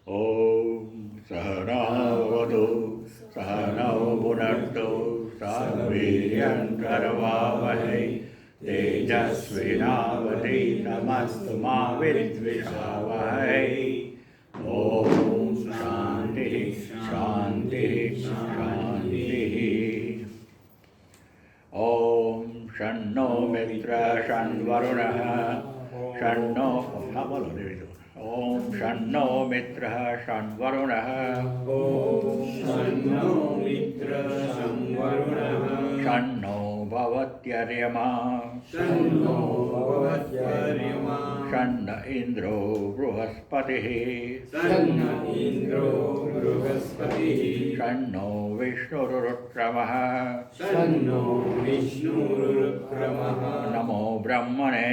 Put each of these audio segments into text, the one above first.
ॐ सहनावतु सहनौ भुनक्तु सह वीर्यङ्करवावहै तेजस्विनावधीतमस्तु मा विद्विषावहै। ॐ शान्तिः शान्तिः शान्तिः। ॐ शन्नो मित्रः शन्वरुणः शन्नो ॐ शन्नो मित्रः शन्वरुणः शन्नो मित्रः शन्वरुणः शन्नो भवत्यर्यमा शन्नो भवत्यर्यमा शन्न इन्द्रो बृहस्पतिः शन्न इन्द्रो बृहस्पतिः शन्नो विष्णुरुक्रमः शन्नो विष्णुरुक्रमः नमो ब्रह्मणे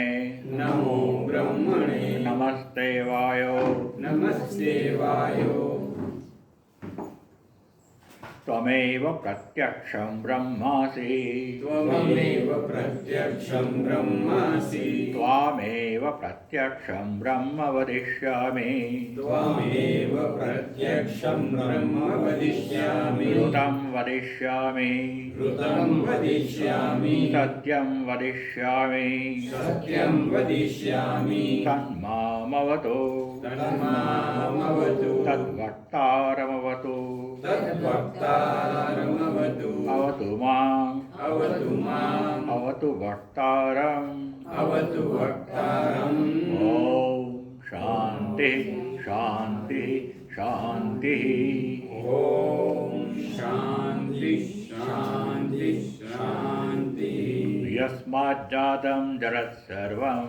नमो ब्रह्मणे नमस्ते वायो नमस्ते वायो त्वमेव प्रत्यक्षं ब्रह्मासि त्वमेव प्रत्यक्षं ब्रह्मासि त्वामेव प्रत्यक्षं ब्रह्म वदिष्यामि त्वमेव प्रत्यक्षं ब्रह्म वदिष्यामि ऋतं वदिष्यामि ऋतं वदिष्यामि सत्यं वदिष्यामि सत्यं वदिष्यामि तन्मामवतु तन्मामवतु तद्वक्तारमवतु तद्वक्तारमवतु अवतु माम् अवतु माम् अवतु वक्तारम् अवतु वक्तारम् ॐ शान्तिः शान्तिः शान्तिः। ॐ शान्ति शान्ति शान्तिः। यस्माज्जातं जगत् सर्वं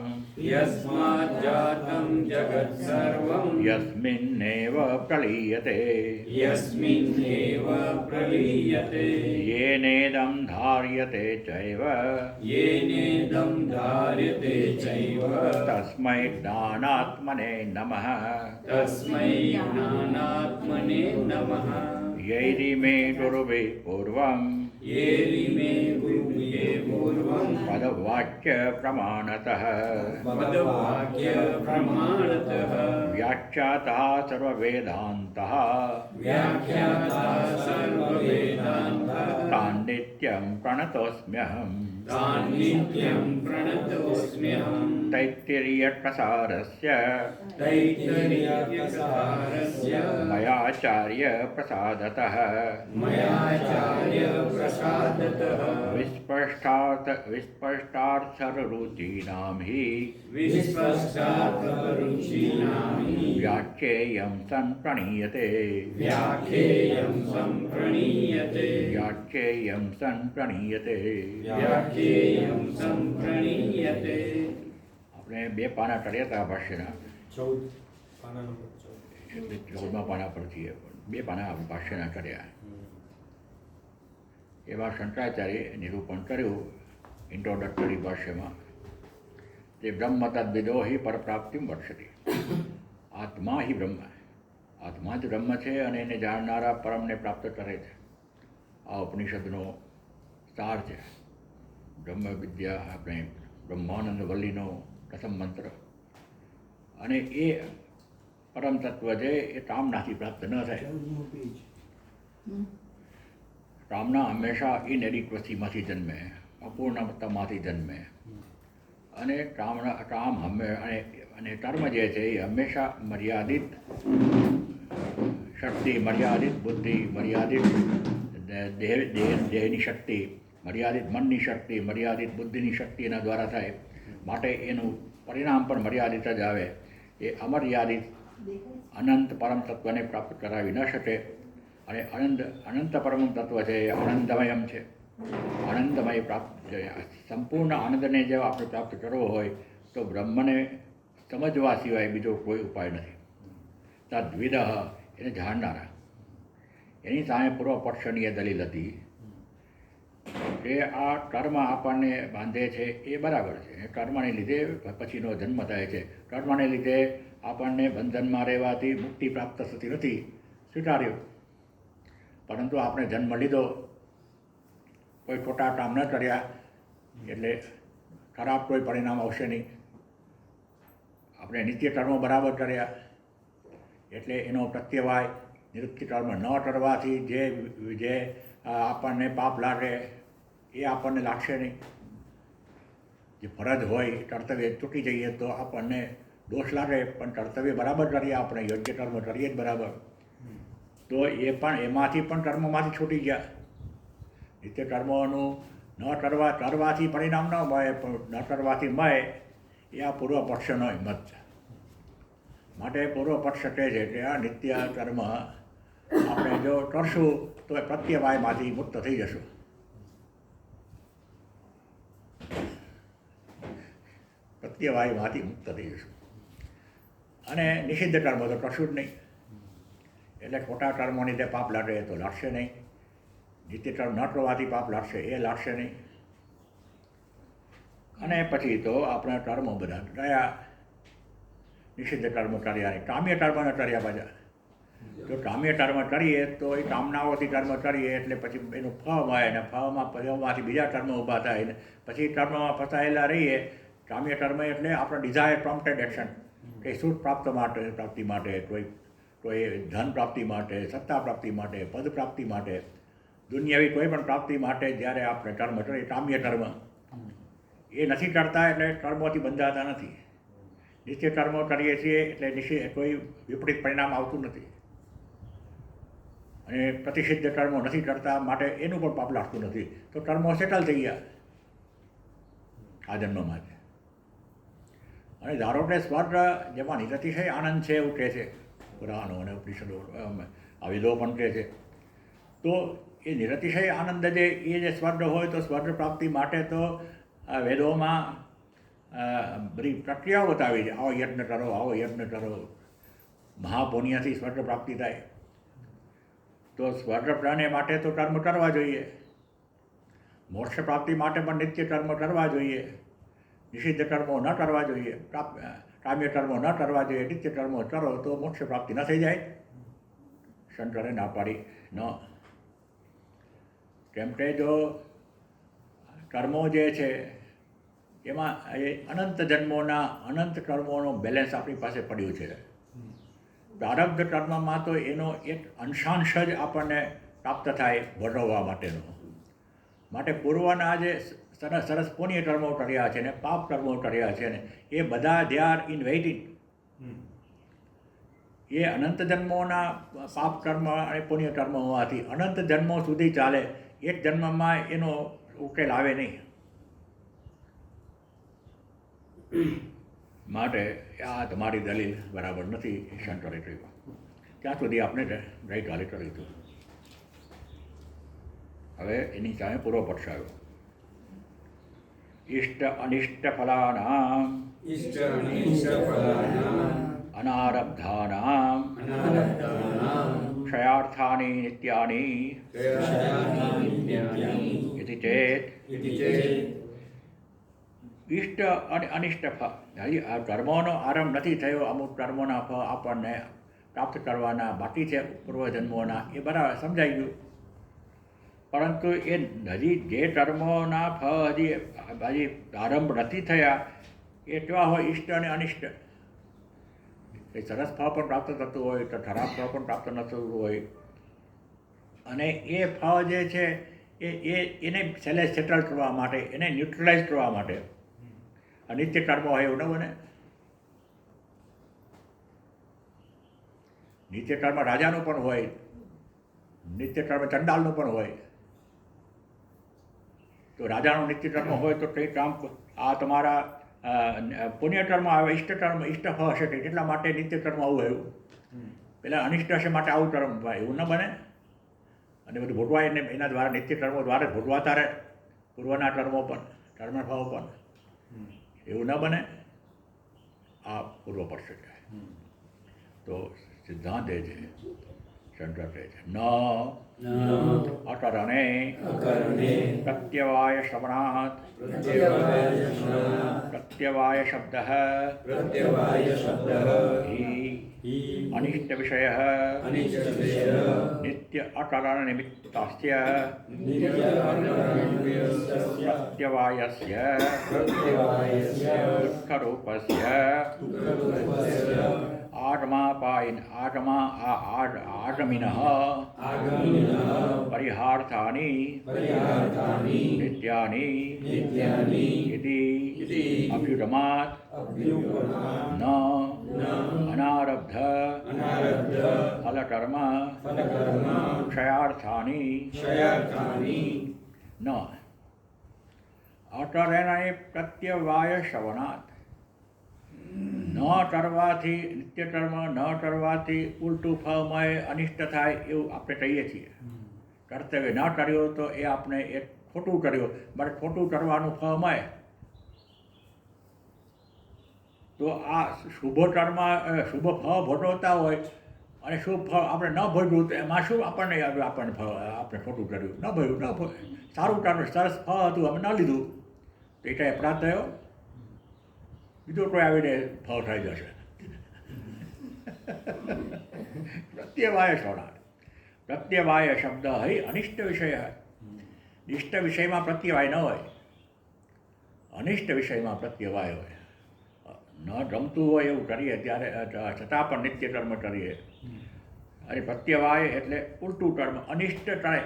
यस्माज्जातं जगत् सर्वं यस्मिन्नेव प्रलीयते यस्मिन्नेव प्रलीयते येनेदं धार्यते चैव येनेदं धार्यते चैव तस्मै ज्ञानात्मने नमः। तस्मै ज्ञानात्मने नमः। यैरिमे गुरुभिः पूर्वं येरिमे गुरुभिः पूर्वं पदवाक्य प्रमाणतः पदवाक्य प्रमाणतः व्याख्यातः सर्ववेदान्तः व्याख्याता सर्ववेदान्तः तान् नित्यं प्रणतोऽस्म्यहम् तान् नित्यं प्रणतोऽस्म्यहम्। तैत्तिरीयप्रसारस्य तैत्तिरीयप्रसारस्य मयाचार्य प्रसादतः मयाचार्य प्रसादतः विस्पष्टार्थरुचीनां हि विस्पष्टार्थरुचीनां हि व्याख्येयं सम्प्रणीयते व्याख्येयं सम्प्रणीयते व्याख्येयं सम्प्रणीयते। व्याख्येयं सम्प्रणीयते। આપણે બે પાના કર્યા હતા ભાષ્યના 14 પાના નંબર 14 એટલે 14મા પાના પરથી બે પાના ભાષ્યના કર્યા એવા શંકરાચાર્ય નિરૂપણ કર્યું ઇન્ટ્રોડક્ટરી ભાષ્યમાં જે બ્રહ્મ તદ્વિદો હિ પરપ્રાપ્તિમ વર્ષતી આત્મા હિ બ્રહ્મ આત્મા જ બ્રહ્મ છે અને એને જાણનારા પરમને પ્રાપ્ત કરે છે આ ઉપનિષદનો સાર છે બ્રહ્મ વિદ્યા આપણે બ્રહ્માનંદ વલ્લીનો પ્રથમ મંત્ર અને એ પરમ તત્વ છે એ કામનાથી પ્રાપ્ત ન થાય કામના હંમેશા ઇનએડિક્વસીમાંથી જન્મે અપૂર્ણતામાંથી જન્મે અને કામ અને કર્મ જે છે એ હંમેશા મર્યાદિત શક્તિ મર્યાદિત બુદ્ધિ મર્યાદિત દેહની શક્તિ મર્યાદિત મનની શક્તિ મર્યાદિત બુદ્ધિની શક્તિ એના દ્વારા થાય માટે એનું પરિણામ પણ મર્યાદિત જ આવે એ અમર્યાદિત અનંત પરમ તત્વને પ્રાપ્ત કરાવી ન શકે અને અનંત પરમ તત્વ છે એ આનંદમયમ છે આનંદમય પ્રાપ્ત સંપૂર્ણ આનંદને જો આપણે પ્રાપ્ત કરવો હોય તો બ્રહ્મને સમજવા સિવાય બીજો કોઈ ઉપાય નથી તદ્વિદ એને જાણનારા એની સામે પૂર્વ પક્ષની દલીલ હતી કે આ કર્મ આપણને બાંધે છે એ બરાબર છે કર્મને લીધે પછીનો જન્મ થાય છે કર્મને લીધે આપણને બંધનમાં રહેવાથી મુક્તિ પ્રાપ્ત થતી નથી સ્વીકાર્યું પરંતુ આપણે જન્મ લીધો કોઈ ખોટા કામ ન કર્યા એટલે ખરાબ કોઈ પરિણામ આવશે નહીં આપણે નિત્ય કર્મો બરાબર કર્યા એટલે એનો પ્રત્યવાય નિવૃત્તિ ટર્મ ન ટળવાથી જે આપણને પાપ લાગે એ આપણને લાગશે નહીં. જે ફરજ હોય કર્તવ્ય ચૂકી જઈએ તો આપણને દોષ લાગે, પણ કર્તવ્ય બરાબર કરીએ આપણે, યોગ્ય કર્મ કરીએ જ બરાબર, તો એ પણ એમાંથી પણ કર્મોમાંથી છૂટી ગયા. નિત્ય કર્મોનું ન કરવાથી પરિણામ ન મળે, પણ ન કરવાથી મળે એ આ પૂર્વ પક્ષનો હિંમત છે. માટે પૂર્વ પક્ષ કહે છે કે આ નિત્ય કર્મ આપણે જો કરશું તો એ પ્રત્યવાયમાંથી મુક્ત થઈ જશું. પ્રત્યવાયમાંથી મુક્ત થઈ જશું. અને નિષિદ્ધ કર્મ તો કરશું જ નહીં. એટલે ખોટા કર્મોની રીતે પાપ લાગે તો લાગશે નહીં. નિત્ય કર્મ ન કરવાથી પાપ લાગશે એ લાગશે નહીં. અને પછી તો આપણે કર્મો બધા ગયા. નિષિદ્ધ કર્મ કર્યા નહીં, કામ્ય કર્મ ન કર્યા બધા. જો કામ્ય કર્મ કરીએ તો એ કામનાઓથી કર્મ કરીએ એટલે પછી એનું ફળ મળે, અને ફળમાંથી બીજા કર્મ ઊભા થાય, ને પછી કર્મમાં ફસાયેલા રહીએ. કામ્ય કર્મ એટલે આપણે ડિઝાયર પ્રોમ્પ્ટેડ એક્શન, કે સુખ પ્રાપ્તિ માટે, કોઈ ધન પ્રાપ્તિ માટે, સત્તા પ્રાપ્તિ માટે, પદ પ્રાપ્તિ માટે, દુનિયાવી કોઈ પણ પ્રાપ્તિ માટે જ્યારે આપણે કર્મ કરીએ કામ્ય કર્મ એ નથી કરતા એટલે કર્મોથી બંધાતા નથી. નિત્ય કર્મો કરીએ છીએ એટલે કોઈ વિપરીત પરિણામ આવતું નથી. અને પ્રતિષિદ્ધ કર્મો નથી કરતા માટે એનું પણ પાપ લાગતું નથી. તો કર્મો સેટલ થઈ ગયા આ જન્મમાં જ. અને ધારો કે સ્વર્ગ જેમાં નિરતિશય આનંદ છે એવું કહે છે પુરાણો અને ઉપનિષદો, આ વેદો પણ કહે છે. તો એ નિરતિશય આનંદ જે સ્વર્ગ હોય તો સ્વર્ગ પ્રાપ્તિ માટે તો વેદોમાં બધી પ્રક્રિયાઓ બતાવી છે. આવો યજ્ઞ કરો, આવો યજ્ઞ કરો, મહાપુણ્યથી સ્વર્ગ પ્રાપ્તિ થાય. તો સ્વર્ગ પ્રાણે માટે તો કર્મ કરવા જોઈએ. મોક્ષ પ્રાપ્તિ માટે પણ નિત્ય કર્મ કરવા જોઈએ. નિષિદ્ધ કર્મો ન કરવા જોઈએ, કામ્ય કર્મો ન કરવા જોઈએ. નિત્ય કર્મો કરો તો મોક્ષ પ્રાપ્તિ ન થઈ જાય. શંકરે ના પાડી ન. કેમ કે જો કર્મો જે છે એમાં એ અનંત જન્મોના અનંત કર્મોનો બેલેન્સ આપણી પાસે પડ્યું છે. પ્રારબ્ધ કર્મમાં તો એનો એક અંશાંશ જ આપણને પ્રાપ્ત થાય ભોગવવા માટેનો. માટે પૂર્વના જે સરસ પુણ્ય કર્મો કર્યા છે ને પાપ કર્મો કર્યા છે ને એ બધા દે આર ઇન વેઇટિંગ. એ અનંત જન્મોના પાપ કર્મ અને પુણ્ય કર્મ હોવાથી અનંત જન્મો સુધી ચાલે. એક જન્મમાં એનો ઉકેલ આવે નહીં. માટે આ તમારી દલીલ બરાબર નથી શંકરે કહ્યું. ત્યાં સુધી આપણે ગઈકાલે કર્યું હતું. હવે એની સામે પૂર્વ પક્ષ આવ્યો. ઇષ્ટ અનિષ્ટ ફલાનામ અનારબ્ધાનામ ક્ષયાર્થાની નિત્યાની ઇતિ ચેત ઇષ્ટ અને અનિષ્ટ ફળ. હજી આ કર્મોનો આરંભ નથી થયો. અમુક કર્મોના ફળ આપણને પ્રાપ્ત કરવાના બાકી છે પૂર્વજન્મોના, એ બરાબર સમજાઈ ગયું. પરંતુ એ હજી જે કર્મોના ફળ હજી આરંભ નથી થયા એ કેવા હોય? ઇષ્ટ અને અનિષ્ટ. એ સરસ ફળ પણ પ્રાપ્ત થતું હોય તો ખરાબ ફળ પણ પ્રાપ્ત ન થતું હોય. અને એ ફળ જે છે એને સેટલ કરવા માટે, એને ન્યુટ્રલાઇઝ કરવા માટે નિત્ય કર્મ હોય એવું ન બને. નિત્ય કર્મ રાજાનું પણ હોય, નિત્ય કર્મ ચંડાલનું પણ હોય. તો રાજાનું નિત્ય કર્મ હોય તો કંઈ કામ આ તમારા પુણ્ય કર્મ આવે, ઇષ્ટ ફળ હશે એટલા માટે નિત્ય કર્મ આવું એવું, પેલા અનિષ્ટ હશે માટે આવું કર્મ એવું ન બને. અને બધું ભોગવાય ને એના દ્વારા નિત્ય કર્મો દ્વારા જ ભોગવાતા રહે પૂર્વના કર્મો પણ, કર્મફળો પણ. એવું ન બને. આ પૂર્વ પક્ષ છે. તો સિદ્ધાંત એ છે, શંકર કહે છે ન અકરણે પ્રત્યવાય શ્રવણાત પ્રત્યવાય શબ્દ અનિષ્ટ વિષય નિત્ય અકરણ નિમિત્તાસ્ય પ્રત્યવાયસ્ય દુઃખરૂપસ્ય आगमिनः परिहार्थानि नित्यानि इति अभ्युदमात् न अनारब्ध फलकर्म क्षयार्थानि न અટરેણાએ પ્રત્યવાય શ્રવણાત ન કરવાથી નિત્ય કર્મ ન કરવાથી ઉલટું ફળમય અનિષ્ટ થાય એવું આપણે કહીએ છીએ. કર્તવ્ય ન કર્યો તો એ આપણે એક ખોટું કર્યું, મારે ખોટું કરવાનું ફળમય. તો આ શુભ કર્મ શુભ ફળ ભોગવતા હોય અને શુભ ફળ આપણે ન ભોગવ્યું તો એમાં શું આપણને આપણને ફળ આપણે ખોટું કર્યું, ન ભોગવ્યું, ન સારું કર્યું, સરસ ફળ હતું, અમે ન લીધું તો એ કંઈ અપરાધ થયો? બીજો કોઈ આવીને ફળ થઈ જશે. પ્રત્યવાય શ્રવણાર્થ. પ્રત્યવાય શબ્દ હૈ અનિષ્ટ વિષય. ઇષ્ટ વિષયમાં પ્રત્યવાય ન હોય, અનિષ્ટ વિષયમાં પ્રત્યવાય હોય. ન ગમતું હોય એવું કરીએ ત્યારે છતાં પણ નિત્ય કર્મ કરીએ. અને પ્રત્યવાય એટલે ઉલટું કર્મ, અનિષ્ટ કરે.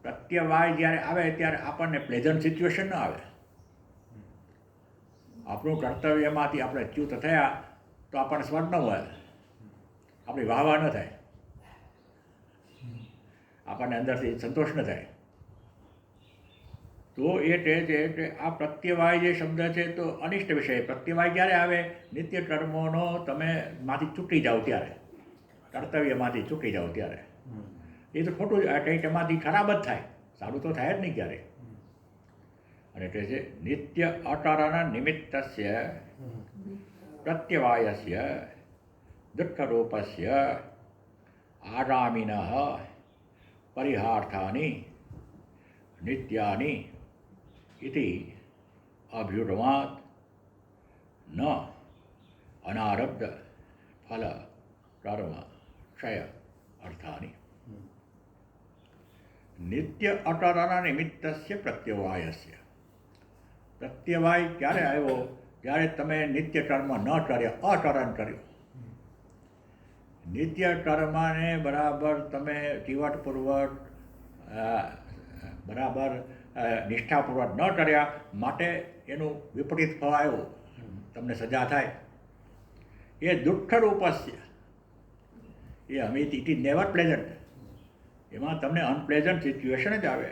પ્રત્યવાય જ્યારે આવે ત્યારે આપણને પ્લેઝન્ટ સિચ્યુએશન ન આવે. આપણું કર્તવ્યમાંથી આપણે ચ્યુત થયા તો આપણને સ્વર્ગ ન હોય, આપણી વાહવા ન થાય, આપણને અંદરથી સંતોષ ન થાય. તો એ કહે છે કે આ પ્રત્યવાય જે શબ્દ છે તો અનિષ્ટ વિષય. પ્રત્યવાય ક્યારે આવે? નિત્ય કર્મોનો તમે માંથી છૂટી જાઓ ત્યારે, કર્તવ્યમાંથી છૂટી જાઓ ત્યારે. એ તો ખોટું કંઈક એમાંથી ખરાબ જ થાય, સારું તો થાય જ નહીં ક્યારેય. અને કહે છે નિત્ય અકરણ નિમિત્તસ્ય પ્રત્યવાયસ્ય દુઃખરૂપસ્ય આગામિનઃ પરિહાર્થાની નિત્યાની ઇતિ અભ્યુદમાત ન અનારબ્ધ ફલ કર્મ ક્ષય અર્થાની. નિત્ય અકરણ નિમિત્તસ્ય પ્રત્યવાયસ્ય. પ્રત્યવાય ક્યારે આવ્યો? જ્યારે તમે નિત્ય કર્મ ન કર્યા, અકરણ કર્યો. નિત્ય કર્મને બરાબર તમે ચીવટપૂર્વક બરાબર નિષ્ઠાપૂર્વક ન કર્યા, માટે એનું વિપરીત ફળ આવ્યું, તમને સજા થાય. એ દુઃખરૂપસ્ય. એ ઇટ ઇઝ નેવર પ્લેઝન્ટ. એમાં તમને અનપ્લેઝન્ટ સિચ્યુએશન જ આવે.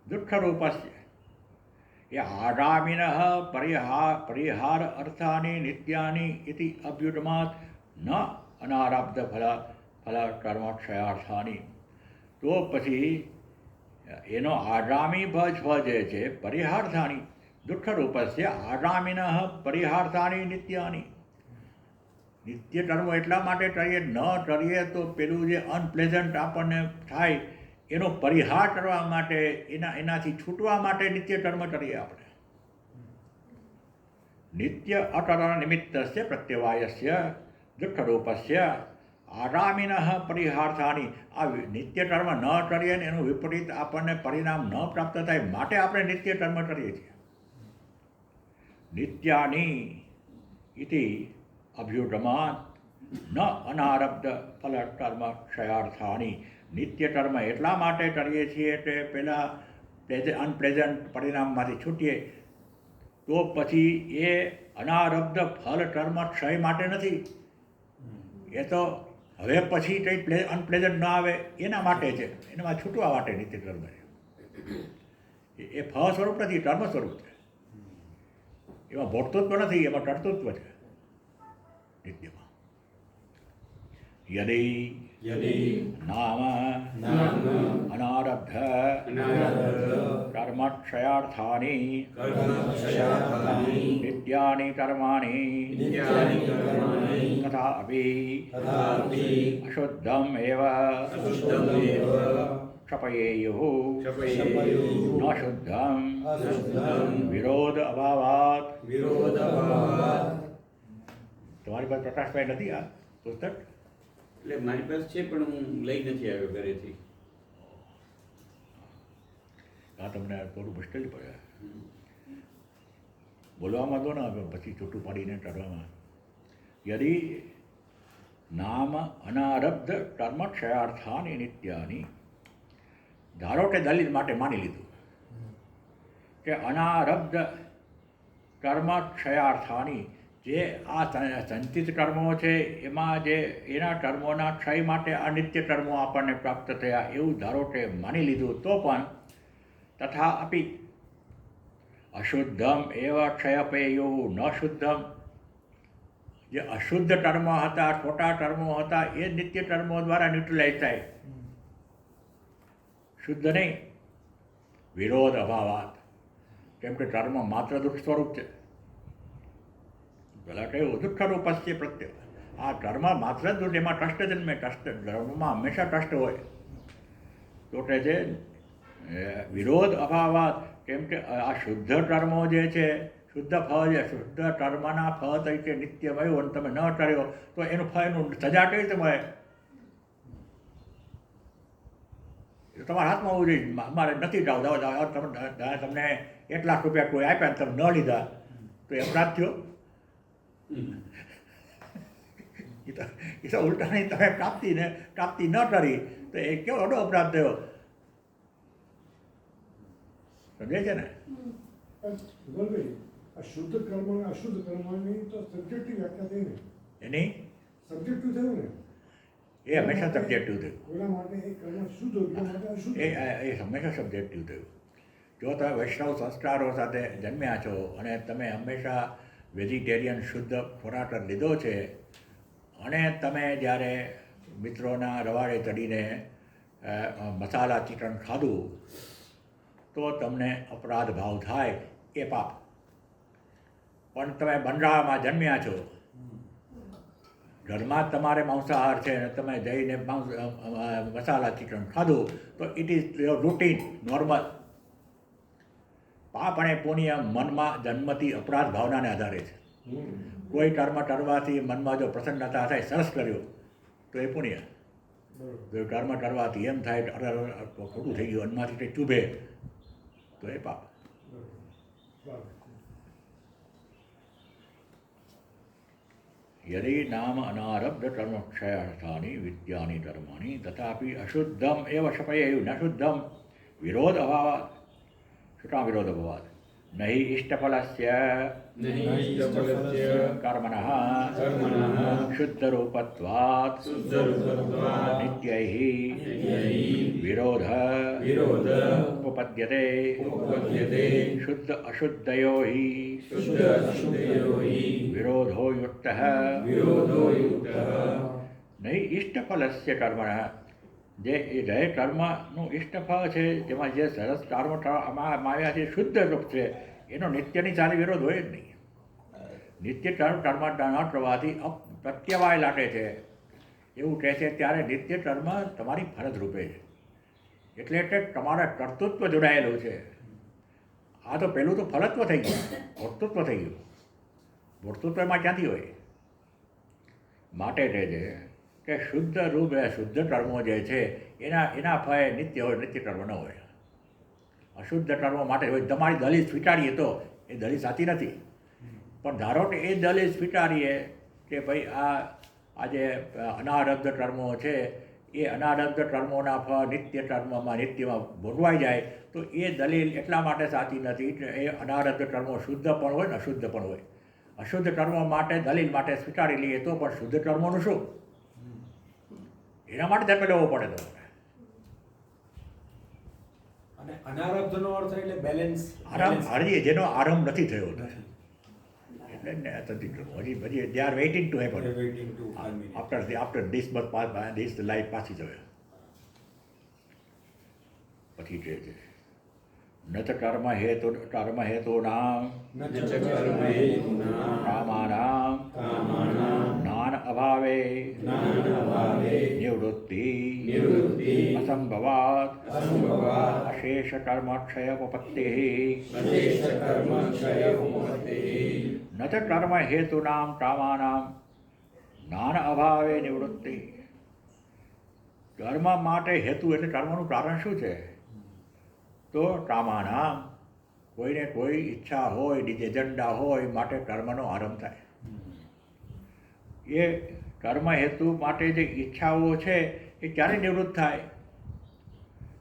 દુઃખરૂપસ્ય. એ આગામિનઃ પરિહાર અર્થાની નિત્યાની ઇતિ અભ્યુદમાત ન અનારબ્ધ ફલ કર્મ ક્ષયાર્થાની. તો પછી એનો આગામી ફળ જે છે પરિહાર્થાની દુઃખરૂપસ્ય આગામિનઃ પરિહાર્થાની નિત્યાની. નિત્ય કર્મ એટલા માટે કરીએ, ન કરીએ તો પેલું જે અનપ્લેઝન્ટ આપણને થાય એનો પરિહાર કરવા માટે, એનાથી છૂટવા માટે નિત્ય કર્મ કરીએ આપણે. નિત્ય અકરણ નિમિત્તસ્ય પ્રત્યવાયસ્ય દુઃખરૂપસ્ય આગામિનઃ પરિહાર્થાની. આ નિત્ય કર્મ ન કરીએ ને એનું વિપરીત આપણને પરિણામ ન પ્રાપ્ત થાય, માટે આપણે નિત્ય કર્મ કરીએ છીએ. નિત્યાની ઇતિ અભ્યુદમાત ન અનારબ્ધ ફલ કર્મ ક્ષયાર્થાની. નિત્ય કર્મ એટલા માટે કરીએ છીએ કે પહેલાં અનપ્લેઝન્ટ પરિણામમાંથી છૂટીએ. તો પછી એ અનારબ્ધ ફલ કર્મ ક્ષય માટે નથી, એ તો હવે પછી કંઈ અનપ્લેઝન્ટ ન આવે એના માટે છે, એનામાં છૂટવા માટે નિત્ય કર્મ છે. એ ફળ સ્વરૂપ નથી, કર્મ સ્વરૂપ છે. એમાં ભોગતૃત્વ નથી, એમાં કર્તૃત્વ છે નિત્યમાં. યદિ નામ અનારબ્ધ કર્મક્ષયાર્થાની નિત્યાની કર્માણિ તથા અપિ અશુદ્ધમ એવ क्षपयेयुः न शुद्धम विरोध अभावात्. તમારી પાસે પ્રકાશભાઈ નથી આ પુસ્તક? એટલે મારી પાસે છે પણ હું લઈ નથી આવ્યો ઘરેથી. આ તમને થોડું મુશ્કેલ પડે બોલવામાં તો ના, પછી છૂટું પાડીને કાઢવામાં. યદિ નામ અનારબ્ધ કર્મક્ષયાર્થાની નિત્યાની. ધારો કે દલિત માટે માની લીધું કે અનારબ્ધ કર્મક્ષયાર્થાની, જે આ સંચિત કર્મો છે એમાં જે એના કર્મોના ક્ષય માટે આ નિત્ય કર્મો આપણને પ્રાપ્ત થયા એવું ધારો કે માની લીધું, તો પણ તથા અપી અશુદ્ધમ એવ ક્ષયપેયો ન શુદ્ધમ, જે અશુદ્ધ કર્મ હતા, ખોટા કર્મો હતા, એ નિત્ય કર્મો દ્વારા ન્યુટ્રલાઇઝ થાય, શુદ્ધ નહીં. વિરોધ અભાવાત, કેમ કે કર્મ માત્ર દુઃખ સ્વરૂપ છે. પેલા કહ્યું દુઃખરૂપ છે પ્રત્યે, આ કર્મ માત્ર દુઃખ, એમાં કષ્ટ જન્મે, કષ્ટ કર્મમાં હંમેશા કષ્ટ હોય. તો કહે છે વિરોધ અભાવાત, કેમ કે આ શુદ્ધ કર્મો જે છે, શુદ્ધ ફળ છે, શુદ્ધ કર્મના ફળ તરીકે નિત્ય મળ્યું અને તમે ન કર્યો તો એનું ફળનું સજા કઈ રીતે મળે? તમારા હાથમાં હોવું જોઈએ. અમારે નથી જાવ તમને 1 લાખ રૂપિયા કોઈ આપ્યા ને તમે ન લીધા તો એ અપરાધ થયો. એ તો ઉલટા નહીં, તમે પ્રાપ્તિ ન કરી તો એ કેવો મોટો અપરાધ થયો. સમજે છે ને? ભાઈ આ શુદ્ધ કર્મ અને અશુદ્ધ કર્મની તો સબ્જેક્ટિવ વ્યાખ્યા થઈ ને, એની સબ્જેક્ટિવ થયું ને, એ હંમેશા સબ્જેક્ટિવ થયું. કોઈના માટે એ કર્મ શુદ્ધ હોય, બીજા માટે અશુદ્ધ. એ હંમેશા સબ્જેક્ટિવ થયું. જો તમે વૈષ્ણવ સંસ્કારો સાથે જન્મ્યા છો અને તમે હંમેશા વેજીટેરિયન શુદ્ધ ખોરાક લીધો છે અને તમે જ્યારે મિત્રોના રવાડે ચડીને મસાલા ચિકન ખાધું તો તમને અપરાધ ભાવ થાય, એ પાપ. પણ તમે બંગાળમાં જન્મ્યા છો, ઘરમાં તમારે માંસાહાર છે અને તમે જઈને મસાલા ચિકન ખાધું તો it is your routine, normal. પાપ અને પુણ્ય મનમાં જન્મતી અપરાધ ભાવનાને આધારે છે. કોઈ કર્મ કરવાથી મનમાં જો પ્રસન્નતા થાય, સરસ કર્યો તો એ પુણ્ય. જો કર્મ કરવાથી એમ થાય ખોટું થઈ ગયું, અન્નમાંથી કંઈ ચૂભે તો એ પાપ. યદિ નામ અનારબ્ધ કર્મક્ષયાર્થાની વિદ્યાની કર્માણી તથાપી અશુદ્ધમ એવ શપયેયુ ન શુદ્ધમ વિરોધ અભાવાત. શું કામ વિરોધ અભાવાત? નહીં ઇષ્ટફલસ્ય કર્મણઃ શુદ્ધરૂપત્વાत् નિત્યૈઃ વિરોધ ઉપપદ્યતે શુદ્ધ અશુદ્ધયોઃ વિરોધો યુક્તઃ નહીં ઇષ્ટફલસ્ય કર્મણઃ. જે કર્મનું ઇષ્ટફળ છે, જેમાં જે સરસ કર્મ આવ્યા છે, શુદ્ધ રૂપ છે, એનો નિત્યની સાથે વિરોધ હોય જ નહીં. નિત્ય કર્મ ન કરવાથી પ્રત્યવાય લાગે છે એવું કહે છે, ત્યારે નિત્ય કર્મ તમારી ફરજ રૂપે છે. એટલે કે તમારા કર્તૃત્વ જોડાયેલું છે. આ તો પહેલું તો ફલત્વ થઈ ગયું, ભોક્તૃત્વ થઈ ગયું. ભોક્તૃત્વ એમાં ક્યાંથી હોય? માટે કહે છે કે શુદ્ધ રૂપ શુદ્ધ કર્મો જે છે એના ફળે નિત્ય હોય, નિત્ય કર્મ ન હોય. અશુદ્ધ કર્મો માટે હોય. તમારી દલીલ સ્વીકારીએ તો એ દલીલ સાચી નથી, પણ ધારો કે એ દલીલ સ્વીકારીએ કે ભાઈ આ જે અનારબ્ધ કર્મો છે એ અનારબ્ધ કર્મોના ફળ નિત્ય કર્મમાં નિત્યમાં ભોગવાઈ જાય, તો એ દલીલ એટલા માટે સાચી નથી કે એ અનારબ્ધ કર્મો શુદ્ધ પણ હોય ને અશુદ્ધ પણ હોય. અશુદ્ધ કર્મો માટે દલીલ માટે સ્વીકારી લઈએ તો પણ શુદ્ધ કર્મોનું શું? એના માટે ધર્મ લેવો પડે. તો અને અનારબ્ધનો અર્થ એટલે બેલેન્સ. જેનો આરંભ નથી થયો એટલે હજી they are waiting to happen after this birth this life પાછી જવે. પછી કહે છે ન ચ કર્મ હેતુનામ કામાનામ જ્ઞાન અભાવે નિવૃત્તિ અસંભવાત અશેષ કર્મક્ષયોપપત્તિઃ. ન ચ કર્મ હેતુનામ કામાનામ જ્ઞાન અભાવે નિવૃત્તિ. કર્મ માટે હેતુ એટલે કર્મનું કારણ શું છે? તો કામાનામ, કોઈને કોઈ ઈચ્છા હોય, એજન્ડા હોય માટે કર્મનો આરંભ થાય. એ કર્મ હેતુ માટે જે ઈચ્છાઓ છે એ ક્યારે નિવૃત્ત થાય?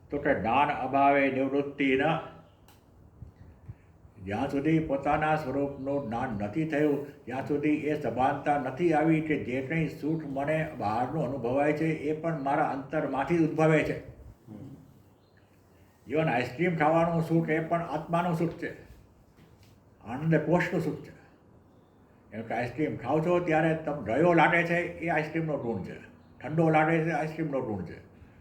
તો કે જ્ઞાન અભાવે નિવૃત્તિ ન. જ્યાં સુધી પોતાના સ્વરૂપનું જ્ઞાન નથી થયું, જ્યાં સુધી એ સભાનતા નથી આવી કે જે કંઈ સુખ મને બહારનું અનુભવાય છે એ પણ મારા અંતરમાંથી જ ઉદ્ભવે છે. ઇવન આઈસ્ક્રીમ ખાવાનું સુખ એ પણ આત્માનું સુખ છે, આનંદ કોષનું સુખ છે. એમ કે આઈસ્ક્રીમ ખાવ છો ત્યારે તમે રયો લાગે છે એ આઈસ્ક્રીમનો ગુણ છે, ઠંડો લાગે છે આઈસ્ક્રીમનો ગુણ છે,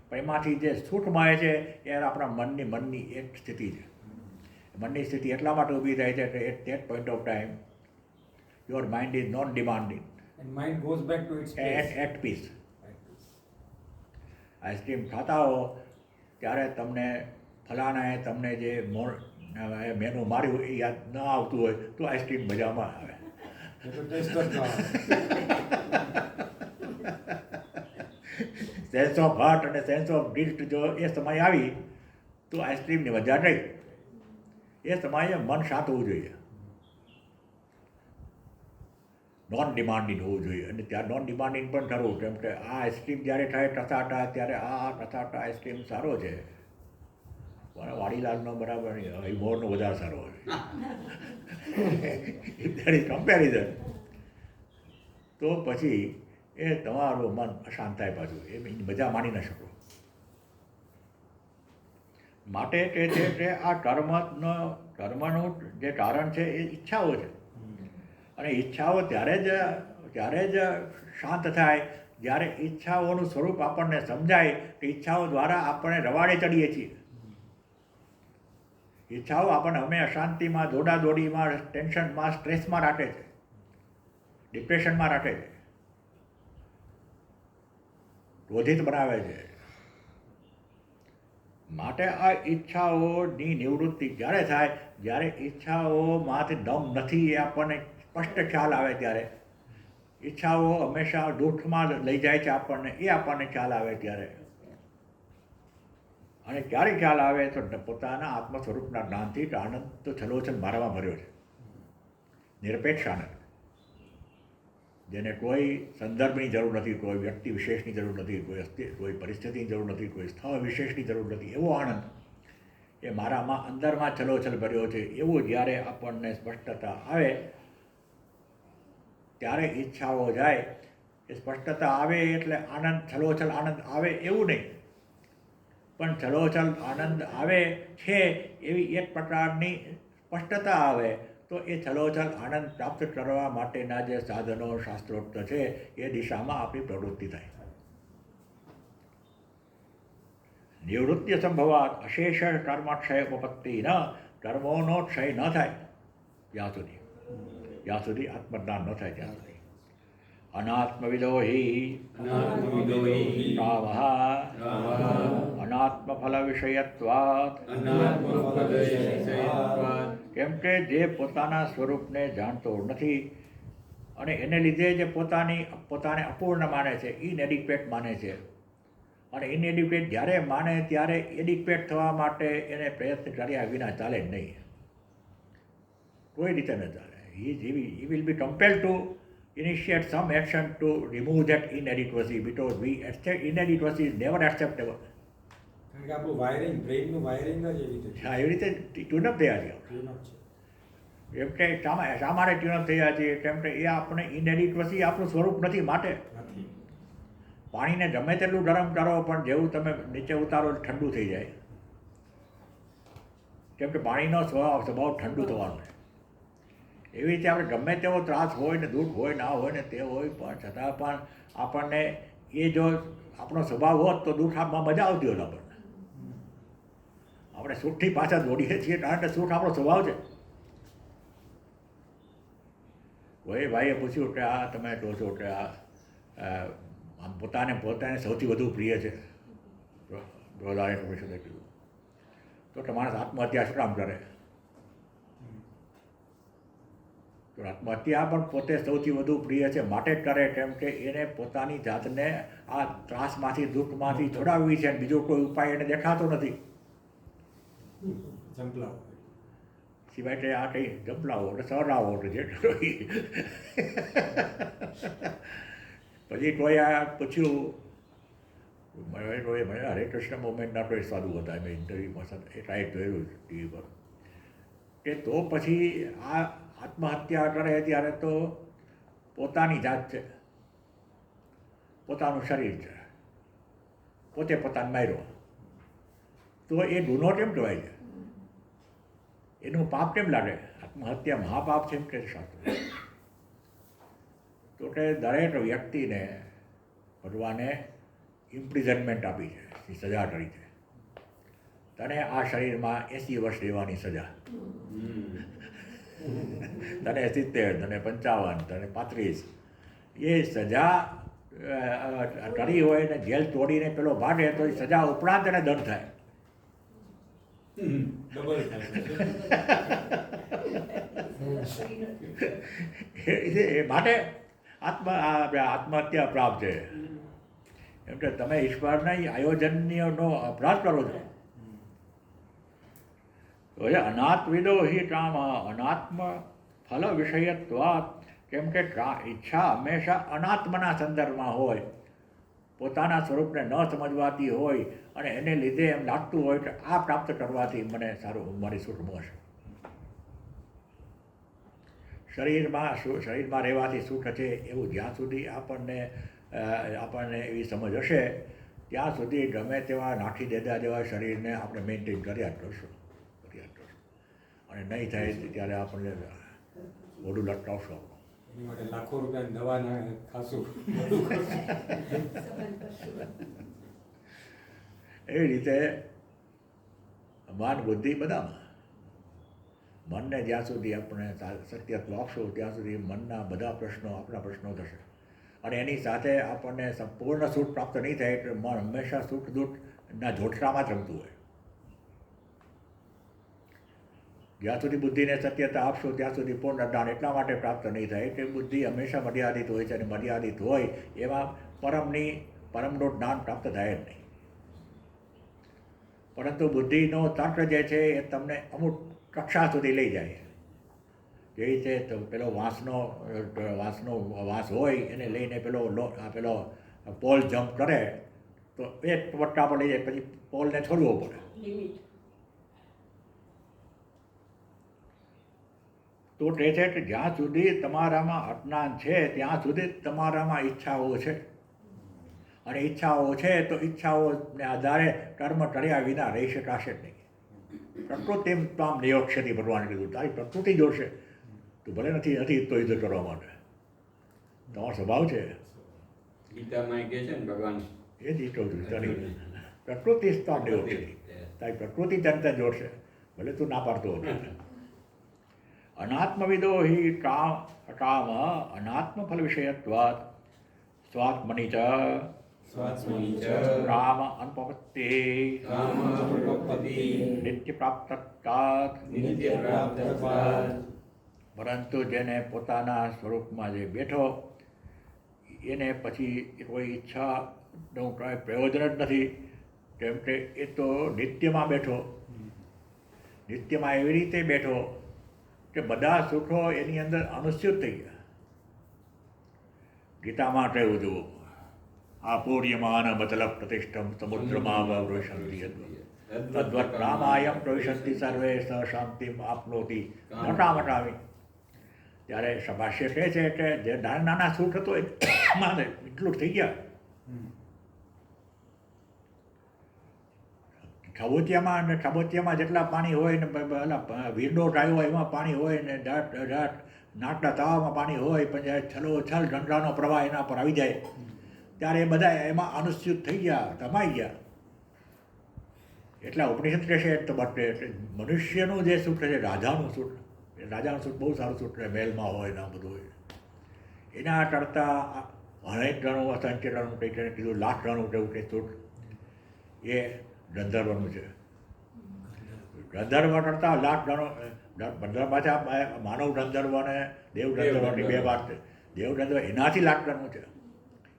પણ એમાંથી જે સુખ મળે છે એ આપણા મનની એક સ્થિતિ છે. મનની સ્થિતિ એટલા માટે ઊભી થાય છે કે at that point of time your mind is not demanding And mind goes back to its place. At peace. Ice cream ખાતા હો ત્યારે તમને ફલાણાએ તમને જે મેનુ માર્યું એ યાદ ન આવતું હોય તો આઈસ્ક્રીમ મજામાં આવે. એ તો taste જ ના આવે. સેન્સ ઓફ હાર્ટ અને સેન્સ ઓફ ગિલ્ટ જો એ સમય આવી તો આઈસ્ક્રીમની મજા નહીં. એ સમયે મન શાંત હોવું જોઈએ, નોન ડિમાન્ડિંગ હોવું જોઈએ. અને ત્યાં નોન ડિમાન્ડિંગ પણ ખરું, કેમ કે આ આઈસ્ક્રીમ જ્યારે થાય ટસાટા ત્યારે આ ટસાટા આઈસ્ક્રીમ સારો છે, પણ વાડીલાલનો બરાબર નહીં, હિમોરનો વધારે સારો હોય. That is comparison. તો પછી એ તમારું મન અશાંત થાય પાછું, એ મજા માણી ન શકો. માટે કે છે કે આ કર્મનું જે કારણ છે એ ઈચ્છાઓ છે. અને ઈચ્છાઓ ત્યારે જ શાંત થાય જ્યારે ઈચ્છાઓનું સ્વરૂપ આપણને સમજાય કે ઈચ્છાઓ દ્વારા આપણે રવાડે ચડીએ છીએ. ઈચ્છાઓ આપણને અમે અશાંતિમાં, દોડાદોડીમાં, ટેન્શનમાં, સ્ટ્રેસમાં રાખે છે, ડિપ્રેશનમાં રાખે છે, ક્રોધિત બનાવે છે. માટે આ ઈચ્છાઓની નિવૃત્તિ ક્યારે થાય? જ્યારે ઈચ્છાઓમાંથી દમ નથી એ આપણને સ્પષ્ટ ખ્યાલ આવે ત્યારે. ઈચ્છાઓ હંમેશા દુઃખમાં લઈ જાય છે આપણને, એ આપણને ખ્યાલ આવે ત્યારે. અને ક્યારે ખ્યાલ આવે તો પોતાના આત્મ સ્વરૂપના જ્ઞાનથી કે આનંદ તો છલોછલ મારામાં ભર્યો છે, નિરપેક્ષ આનંદ, જેને કોઈ સંદર્ભની જરૂર નથી, કોઈ વ્યક્તિ વિશેષની જરૂર નથી, કોઈ પરિસ્થિતિની જરૂર નથી, કોઈ સ્થળ વિશેષની જરૂર નથી. એવો આનંદ એ મારામાં અંદરમાં છલોછલ ભર્યો છે. એવું જ્યારે આપણને સ્પષ્ટતા આવે ત્યારે ઈચ્છાઓ જાય. એ સ્પષ્ટતા આવે એટલે આનંદ, છલોછલ આનંદ આવે એવું નહીં, પણ છલોછલ આનંદ આવે છે એવી એક પ્રકારની સ્પષ્ટતા આવે તો એ છલોછલ આનંદ પ્રાપ્ત કરવા માટેના જે સાધનો શાસ્ત્રોક્ત છે એ દિશામાં આપણી પ્રવૃત્તિ થાય. નિવૃત્તિ સંભવાત અશેષ કર્મક્ષય ઉપપત્તિ ન. કર્મોનો ક્ષય ન થાય જ્યાં સુધી આત્મજ્ઞાન ન થાય ત્યાં સુધી. અનાત્મવિદો હિ કામઃ અનાત્મફલ વિષયત્વાत्. કેમ કે જે પોતાના સ્વરૂપને જાણતો નથી અને એને લીધે જે પોતાને અપૂર્ણ માને છે, ઇનએડિક્વેટ માને છે, અને ઇનએડિક્વેટ જ્યારે માને ત્યારે એડિક્વેટ થવા માટે એને પ્રયત્ન કર્યા વિના ચાલે જ નહીં, કોઈ રીતે ન ચાલે. He will be compelled to initiate some action to remove that inadequacy, because inadequacy is never acceptable. કારણ કે આપણું વાયરિંગ, બ્રેઇનનું વાયરિંગ જ એવી રીતે છે. હા, એવી રીતે ટ્યુનઅપ થયા છે. Tune up છે. એમ કે શા માટે ટ્યુનઅપ થયા છીએ? કેમ કે એ આપણે ઇનએડિક્વસી આપણું સ્વરૂપ નથી. માટે નથી. પાણીને ગમે તેટલું ગરમ કરો પણ જેવું તમે નીચે ઉતારો ઠંડુ થઈ જાય, કેમ કે પાણીનો સ્વભાવ ઠંડુ થવાનો છે. એવી રીતે આપણે ગમે તેવો ત્રાસ હોય ને, દુઃખ હોય, ના હોય ને તે હોય, પણ છતાં પણ આપણને એ જો આપણો સ્વભાવ હોત તો દુઃખ આપમાં મજા આવતી હોત. આપણે સુખથી પાછા દોડીએ છીએ કારણ કે સુખ આપણો સ્વભાવ છે. કોઈ ભાઈએ પૂછ્યું કે આ તમે કહો છો કે આમ પોતાને સૌથી વધુ પ્રિય છે, બધાએ કીધું તો કે માણસ આત્મહત્યા શું કામ કરે? તો આત્મહત્યા પણ પોતે સૌથી વધુ પ્રિય છે માટે જ કરે, કેમ કે એને પોતાની જાતને આ ત્રાસમાંથી, દુઃખમાંથી છોડાવવી છે. બીજો કોઈ ઉપાય એને દેખાતો નથી જંપલાઓ. સિવાય કે આ કંઈ જંપલાવો કે સરાવો કે જે પછી ટોયા પૂછ્યું મને હરે કૃષ્ણ મુવમેન્ટના કોઈ સાધુ હતા મેં ઇન્ટરવ્યુમાં એ ટાઈપ જોયેલું ટીવી પર કે તો પછી આ આત્મહત્યા કરે ત્યારે તો પોતાની જાત છે, પોતાનું શરીર છે, પોતે પોતાને માર્યો તો એ ગુનો કેમ કહેવાય છે? એનું પાપ કેમ લાગે? આત્મહત્યા મહાપાપ છે એમ કે શાસ્ત્ર. તો કે દરેક વ્યક્તિને ભગવાને ઇમ્પ્રિઝનમેન્ટ આપી છે, સજા કરી છે. તને આ શરીરમાં 80 વર્ષ રહેવાની સજા, તને 70, તને 55, તને 35. એ સજા કરી હોય ને જેલ તોડીને પેલો ભાગે તો એ સજા ઉપરાંત એને દંડ થાય. ડબલ થાય. એ માટે આત્મહત્યા પ્રાપ્ત છે. એમ કે તમે ઈશ્વરના આયોજનનો અપરાધ કરો છો. તો એ અનાત્મવિદો હિ કામ અનાત્મ ફલ વિષયત્વાત. કેમ કે ઈચ્છા હંમેશા અનાત્મના સંદર્ભમાં હોય, પોતાના સ્વરૂપને ન સમજવાતી હોય અને એને લીધે એમ લાગતું હોય કે આ પ્રાપ્ત કરવાથી મને સારું, મારી સુખ મળશે. શરીરમાં રહેવાથી સુખ છે એવું જ્યાં સુધી આપણને એવી સમજ હશે ત્યાં સુધી ગમે તેવા નાખી દેતા જેવા શરીરને આપણે મેન્ટેન કર્યા જ કરશું. અને નહીં થાય ત્યારે આપણને મોઢું લટકાવશું. એની માટે લાખો રૂપિયા દવા ના ખાશું. એવી રીતે મન બુદ્ધિ બધામાં, મનને જ્યાં સુધી આપણે સત્યત્વ આપશું ત્યાં સુધી મનના બધા પ્રશ્નો આપણા પ્રશ્નો થશે. અને એની સાથે આપણને સંપૂર્ણ સુખ પ્રાપ્ત નહીં થાય એટલે મન હંમેશા સુખ દુઃખના જોટકામાં જ રમતું હોય. જ્યાં સુધી બુદ્ધિને સત્યતા આપશું ત્યાં સુધી પૂર્ણ જ્ઞાન એટલા માટે પ્રાપ્ત નહીં થાય કે બુદ્ધિ હંમેશા મર્યાદિત હોય છે અને મર્યાદિત હોય એમાં પરમનું જ્ઞાન પ્રાપ્ત થાય જ નહીં. પરંતુ બુદ્ધિનો તર્ક જે છે એ તમને અમુક કક્ષા સુધી લઈ જાય. જે રીતે પેલો વાંસ હોય એને લઈને પેલો પોલ જમ્પ કરે તો એક પટ્ટા પર લઈ જાય, પછી પોલને છોડવો પડે. તો તે છે કે જ્યાં સુધી તમારામાં અજ્ઞાન છે ત્યાં સુધી તમારામાં ઈચ્છાઓ છે. અને ઈચ્છાઓ છે તો ઈચ્છાઓને આધારે કર્મ કર્યા વિના રહી શકાશે જ નહીં. પ્રકૃતિ તામ નિયોક્ષતી ભગવાને કીધું, તારી પ્રકૃતિ જોશે. તું ભલે નથી તો યુદ્ધ કરવા માટે, તમારો સ્વભાવ છે. ગીતામાં કહે છે ને ભગવાન, એ જ કહું છું, તારી પ્રકૃતિ તામ નિયોક્ષતી, તારી પ્રકૃતિ તને જોડશે, ભલે તું ના પાડતો હતો. અનાત્મવિદો હિ કામ અનાત્મ ફલ વિષયત્વાત સ્વાત્મની ચ કામ અનુપપત્તિ નિત્ય પ્રાપ્તત્વાત. પરંતુ જેને પોતાના સ્વરૂપમાં જે બેઠો એને પછી કોઈ ઈચ્છાનું કાંઈ પ્રયોજન જ નથી. કેમ કે એ તો નિત્યમાં બેઠો, નિત્યમાં એવી રીતે બેઠો કે બધા સુખો એની અંદર અનુસ્યુત થઈ ગયા. ગીતામાં કહેવું જુઓ, આપૂર્યમાન મતલબ પ્રતિષ્ઠમ સમુદ્રમાં પ્રવિશંતિ તદ્વત રામાયમ પ્રવિશંતિ સર્વે સ શાંતિમ આપનોતિ મટામી. ત્યારે સભાષ્ય કહે છે કે જે નાના સુખ હતો એમાં એટલું થઈ ગયા. ખાબોચિયામાં જેટલા પાણી હોય ને વિંડો ટાયો હોય એમાં પાણી હોય ને નાકના તાવામાં પાણી હોય પણ છલ ગંગાનો પ્રવાહ એના પર આવી જાય ત્યારે બધા એમાં અનુસ્યુત થઈ ગયા, તમાઈ ગયા. એટલા ઉપનિષદ કહેશે તો મનુષ્યનું જે સુખ છે રાજાનું સુખ, રાજાનું સુખ બહુ સારું સુખ છે, મહેલમાં હોય ને બધું હોય. એના કરતાં અનેક ગણું અસંખ્ય ગણું કંઈ કીધું લાખ ગણું કેવું કંઈ સુખ એ ગંધર્વનું છે. ગંધર્વ કરતાં લાખ ગણો પાછા માનવ ગંધર્વ અને દેવ ગંધર્વની બે વાત છે. દેવ ગંધર્વ એનાથી લાખ ગણું છે,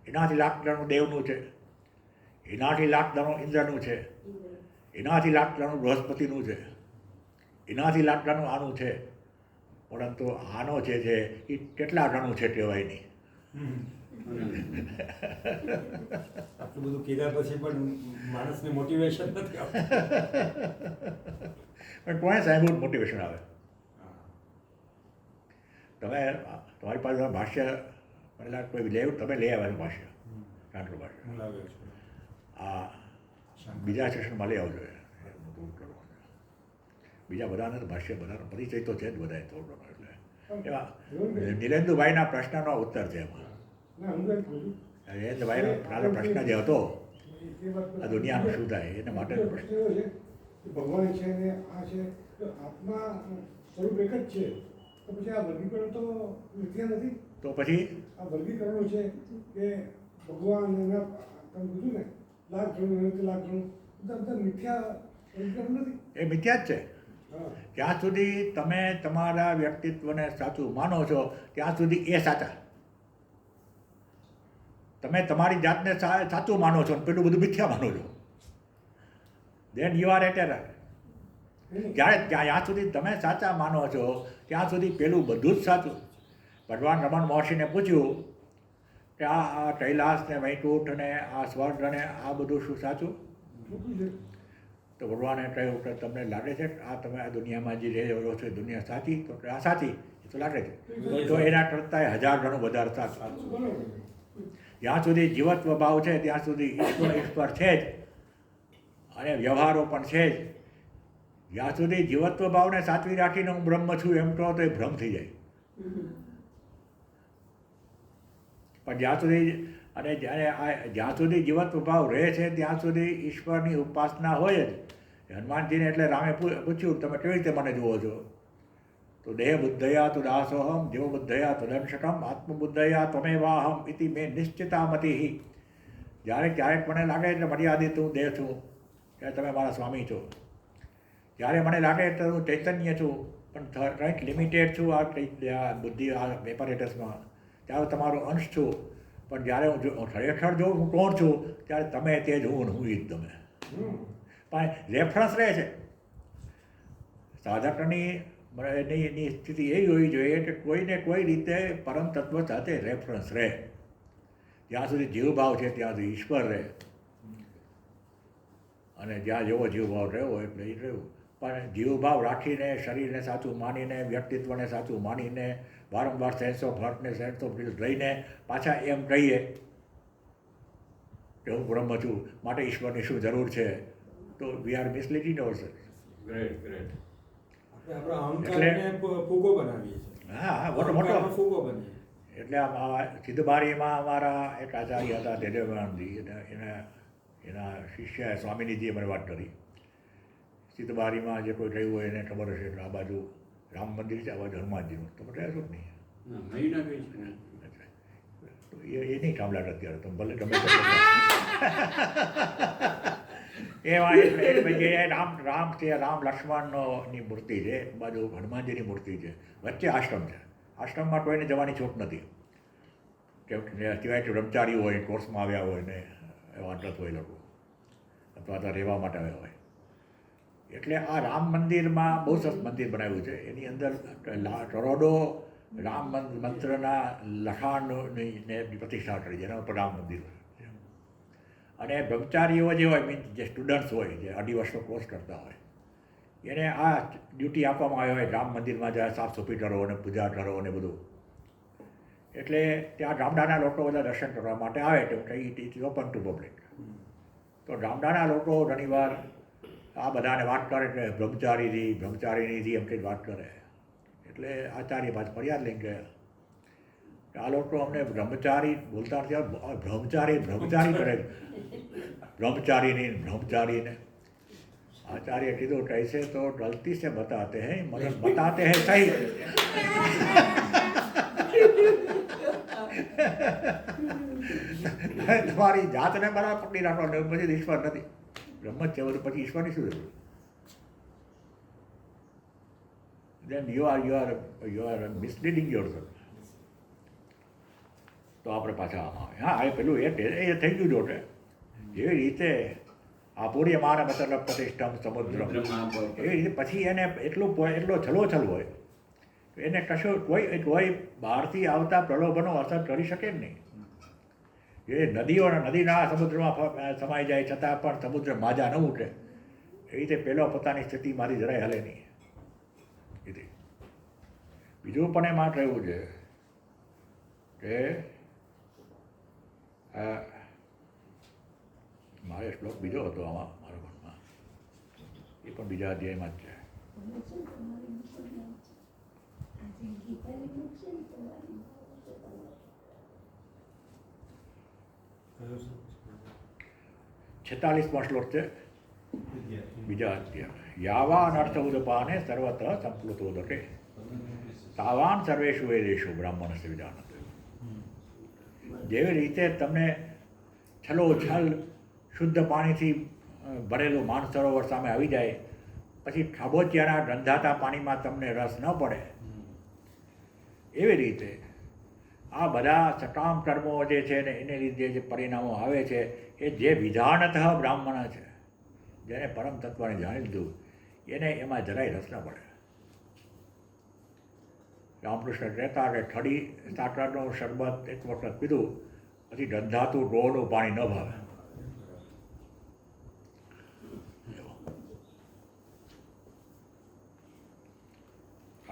એનાથી લાખ ગણું દેવનું છે, એનાથી લાખ ગણું ઇન્દ્રનું છે, એનાથી લાખ ગણું બૃહસ્પતિનું છે, એનાથી લાખ ગણું આનું છે. પરંતુ આનો છે જે એ કેટલા ગણું છે કહેવાય નહીં. આટલું બધું કીધા પછી પણ માણસને મોટિવેશન નથી આવતું. પણ કોણે સાંભળ્યું મોટિવેશન આવે? હા. તમારી પાસે ભાષ્ય પહેલાં કોઈ તમે લઈ આવ્યા છો ભાષ્ય, કાંટલું ભાષ્ય. હું લાવ્યો છું. આ બીજા સેશનમાં લઈ આવજો દૂર કરવું. બીજા બધાને તો ભાષ્ય બધાનો પરિચય તો છે જ બધાએ થોડો એટલે એવા નિલેન્દુભાઈના પ્રશ્નનો ઉત્તર છે એમાં. ના હું કંઈક બોલું નિલેન્દુભાઈનો નાનો પ્રશ્ન જે હતો એ વાત આ દુનિયાનું શું થાય એના માટેનો પ્રશ્ન. પ્રશ્ન એવો છે કે ભગવાન છે ને આ છે તો આત્મા સ્વરૂપ એક જ છે તો પછી આ વર્ગીકરણ તો મિથ્યા નથી. તો પછી આ વર્ગીકરણો છે કે ભગવાન એના તમે કીધું ને લાખ ગણું એનાથી લાખ ગણું બધા મિથ્યા વર્ગીકરણ નથી. એ મિથ્યા જ છે. હા જ્યાં સુધી તમે તમારા વ્યક્તિત્વને સાચું માનો છો ત્યાં સુધી એ સાચા. તમે તમારી જાતને સાચું માનો છો ને પેલું બધું મિથ્યા માનો છો, then you are at error. જ્યારે જ્યાં સુધી તમે સાચા માનો છો ત્યાં સુધી પેલું બધું જ સાચું. ભગવાન રમણ મહર્ષિને પૂછ્યું કે આ કૈલાસ ને વૈકુંઠ અને આ સ્વર્ગ અને આ બધું શું સાચું? ખોટું છે. તો ભગવાને કહ્યું કે તમને લાગે છે કે આ તમે આ દુનિયામાં જે રહી રહ્યો છો એ દુનિયા સાચી? તો કે આ સાચી, એ તો લાગે છે. તો એના કરતાં 1000 ગણું વધારે સાચું. બરાબર. જ્યાં સુધી જીવત્વ ભાવ છે ત્યાં સુધી ઈશ્વર છે જ અને વ્યવહારો પણ છે જ. જ્યાં સુધી જીવત્વ ભાવને સાચવી રાખીને હું બ્રહ્મ છું એમ કહો તો એ ભ્રમ થઈ જાય. પણ જ્યાં સુધી જીવત્વ ભાવ રહે છે ત્યાં સુધી ઈશ્વરની ઉપાસના હોય જ. હનુમાનજીને એટલે રામે પૂછ્યું તમે કેવી રીતે મને જુઓ છો? તો દેહ બુદ્ધયા તો દાસોહમ, જીવ બુદ્ધયા તો દંશકમ, આત્મબુદ્ધયા ત્વમેવાહમ ઇતિ મે નિશ્ચિતામતિ. જ્યારે ક્યારેક મને લાગે એટલે મર્યાદિત હું દેહ છું કે તમે મારા સ્વામી છો. જ્યારે મને લાગે તો હું ચૈતન્ય છું પણ કંઈક લિમિટેડ છું આ બુદ્ધિ આ એપરેટસમાં, ત્યારે તમારો અંશ છું. પણ જ્યારે હું ખરેખર જો હું કોણ છું ત્યારે તમે તે જ હું એ જ તમે. પણ રેફરન્સ રહે છે. સાધકની એની સ્થિતિ એવી હોવી જોઈએ કે કોઈને કોઈ રીતે પરમ તત્વ સાથે રેફરન્સ રહે. જ્યાં સુધી જીવભાવ છે ત્યાં સુધી ઈશ્વર રહે અને જ્યાં જેવો જીવભાવ રહ્યો એટલે એ રહ્યું. પણ જીવભાવ રાખીને શરીરને સાચું માનીને વ્યક્તિત્વને સાચું માનીને વારંવાર સેન્સ ઓફ હર્ટને સેન્સ ઓફ ગિલ્ટ લઈને પાછા એમ કહીએ કે હું બ્રહ્મ છું માટે ઈશ્વરની શું જરૂર છે, તો we are misleading ourselves. Great great. આપણે આપણા અહંકારને ફૂગો બનાવીએ છીએ. હા મોટો અહંકારનો ફૂગો બનીએ. એટલે સિદ્ધબારીમાં અમારા એક આચાર્ય હતા દેદેવાનંદજી, એના શિષ્ય સ્વામિનીજીએ મને વાત કરી. સિદ્ધબારીમાં જે કોઈ રહ્યું હોય એને ખબર હશે કે આ બાજુ રામ મંદિર છે, આ બાજુ હનુમાનજીનું. તો મને શું નહીં મહિના કઈ છે ને તો એ નહીં કામ લાગે અત્યારે તમે ભલે ગમે એમાં રામ છે, રામ લક્ષ્મણની મૂર્તિ છે, એક બાજુ હનુમાનજીની મૂર્તિ છે, વચ્ચે આશ્રમ છે. આશ્રમમાં કોઈને જવાની છૂટ નથી કેમ કે સિવાય કે બ્રહ્મચારી હોય, કોર્સમાં આવ્યા હોય ને એવા અડ્રસ હોય લોકો અથવા તો રહેવા માટે આવ્યા હોય. એટલે આ રામ મંદિરમાં બહુ સરસ મંદિર બનાવ્યું છે. એની અંદર કરોડો રામ મંત્રના લખાણની પ્રતિષ્ઠા કરી છે, એના ઉપર રામ મંદિર. અને બ્રહ્મચારીઓ જે હોય મીન્સ જે સ્ટુડન્ટ્સ હોય જે 2.5 વર્ષનો કોર્સ કરતા હોય એને આ ડ્યુટી આપવામાં આવી હોય રામ મંદિરમાં જાય, સાફ સફાઈ કરો અને પૂજા કરો અને બધું. એટલે ત્યાં ગામડાના લોકો બધા દર્શન કરવા માટે આવે તો it is open two public. તો ગામડાના લોકો ઘણીવાર આ બધાને વાત કરે કે બ્રહ્મચારીની એમ કંઈ વાત કરે. એટલે આચાર્ય પાછું ફરિયાદ લઈને ગયા કે આ લોકો અમને બ્રહ્મચારી બોલતા નથી, બ્રહ્મચારી કરે બ્રહ્મચારીને. आचार्य कीधु कैसे तो गलती से बताते हैं, मगर बताते हैं सही. તમારી જાતને બરાબર પકડી રાખો પછી ઈશ્વર નથી, બ્રહ્મ જ છે બધું, પછી ઈશ્વરની શું જરૂર? then you are misleading yourself. તો આપણે પાછા આમાં આવે. હા એ પેલું એ થઈ ગયું જોટે જેવી રીતે આપૂર્યમાન મતલબ પ્રતિષ્ઠમ સમુદ્રમ, એવી રીતે પછી એને એટલો છલોછલ હોય એને કશું કોઈ બહારથી આવતા પ્રલોભનો અસર કરી શકે જ નહીં. એ નદીના સમુદ્રમાં સમાઈ જાય છતાં પણ સમુદ્ર માજા ન ઉઠે એ રીતે પહેલો પોતાની સ્થિતિમાંથી જરાય હલે નહીં. એટલે બીજું પણ એમાં રહેવું છે કે મારે શ્લોક બીજો હતો આમાં મારા મનમાં, એ પણ બીજા અધ્યાયમાં જ છે. કયો છે? 46મો શ્લોક છે બીજા અધ્યાય. યાવાન અર્થ ઉદપાને સર્વતઃ સંપ્લુતોદકે તાવાન સર્વેષુ વેદેષુ બ્રાહ્મણસ્ય વિધાનત. જેવી રીતે તમને છલોછલ શુદ્ધ પાણીથી ભરેલું માનસરોવર સામે આવી જાય, પછી ખાબોચિયાના રંધાતા પાણીમાં તમને રસ ન પડે, એવી રીતે આ બધા સકામ કર્મો જે છે ને એને લીધે જે પરિણામો આવે છે એ જે વિધાનતઃ બ્રાહ્મણ છે, જેને પરમ તત્વને જાણી લીધું, એને એમાં જરાય રસ ન પડે. રામકૃષ્ણ કહેતા કે ઠડી સાકરનું શરબત એક વખત પીધું પછી રંધાતું ડોળનું પાણી ન ભાવે.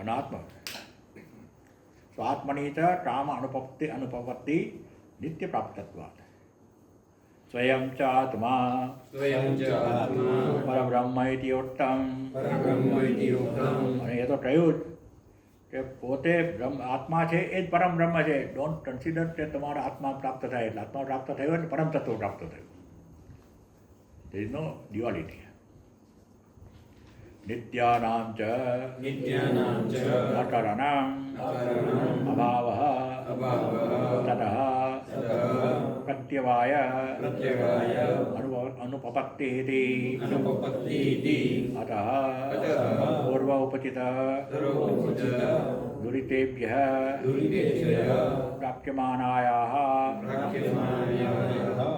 અનાત્મ સ્વાત્મની ચ કામ અનુપપત્તિ નિત્ય પ્રાપ્તત્વાत् સ્વયં ચ આત્મા પરબ્રહ્મ ઇતિ ઉક્તમ. અને એ તો કહ્યું કે પોતે આત્મા છે એ જ પરમ બ્રહ્મ છે. ડોન્ટ કન્સિડર કે તમારા આત્મા પ્રાપ્ત થાય એટલે આત્મા પ્રાપ્ત થયો એટલે પરમ તત્વ પ્રાપ્ત થયું. there is no duality. નિત્યાનામ ચ અકરણમ અભાવઃ તતઃ પ્રત્યવાય અનુપપત્તિ ઇતિ અતઃ પૂર્વ ઉપચિત દુરિતેભ્યઃ પ્રાપ્યમાનાયાः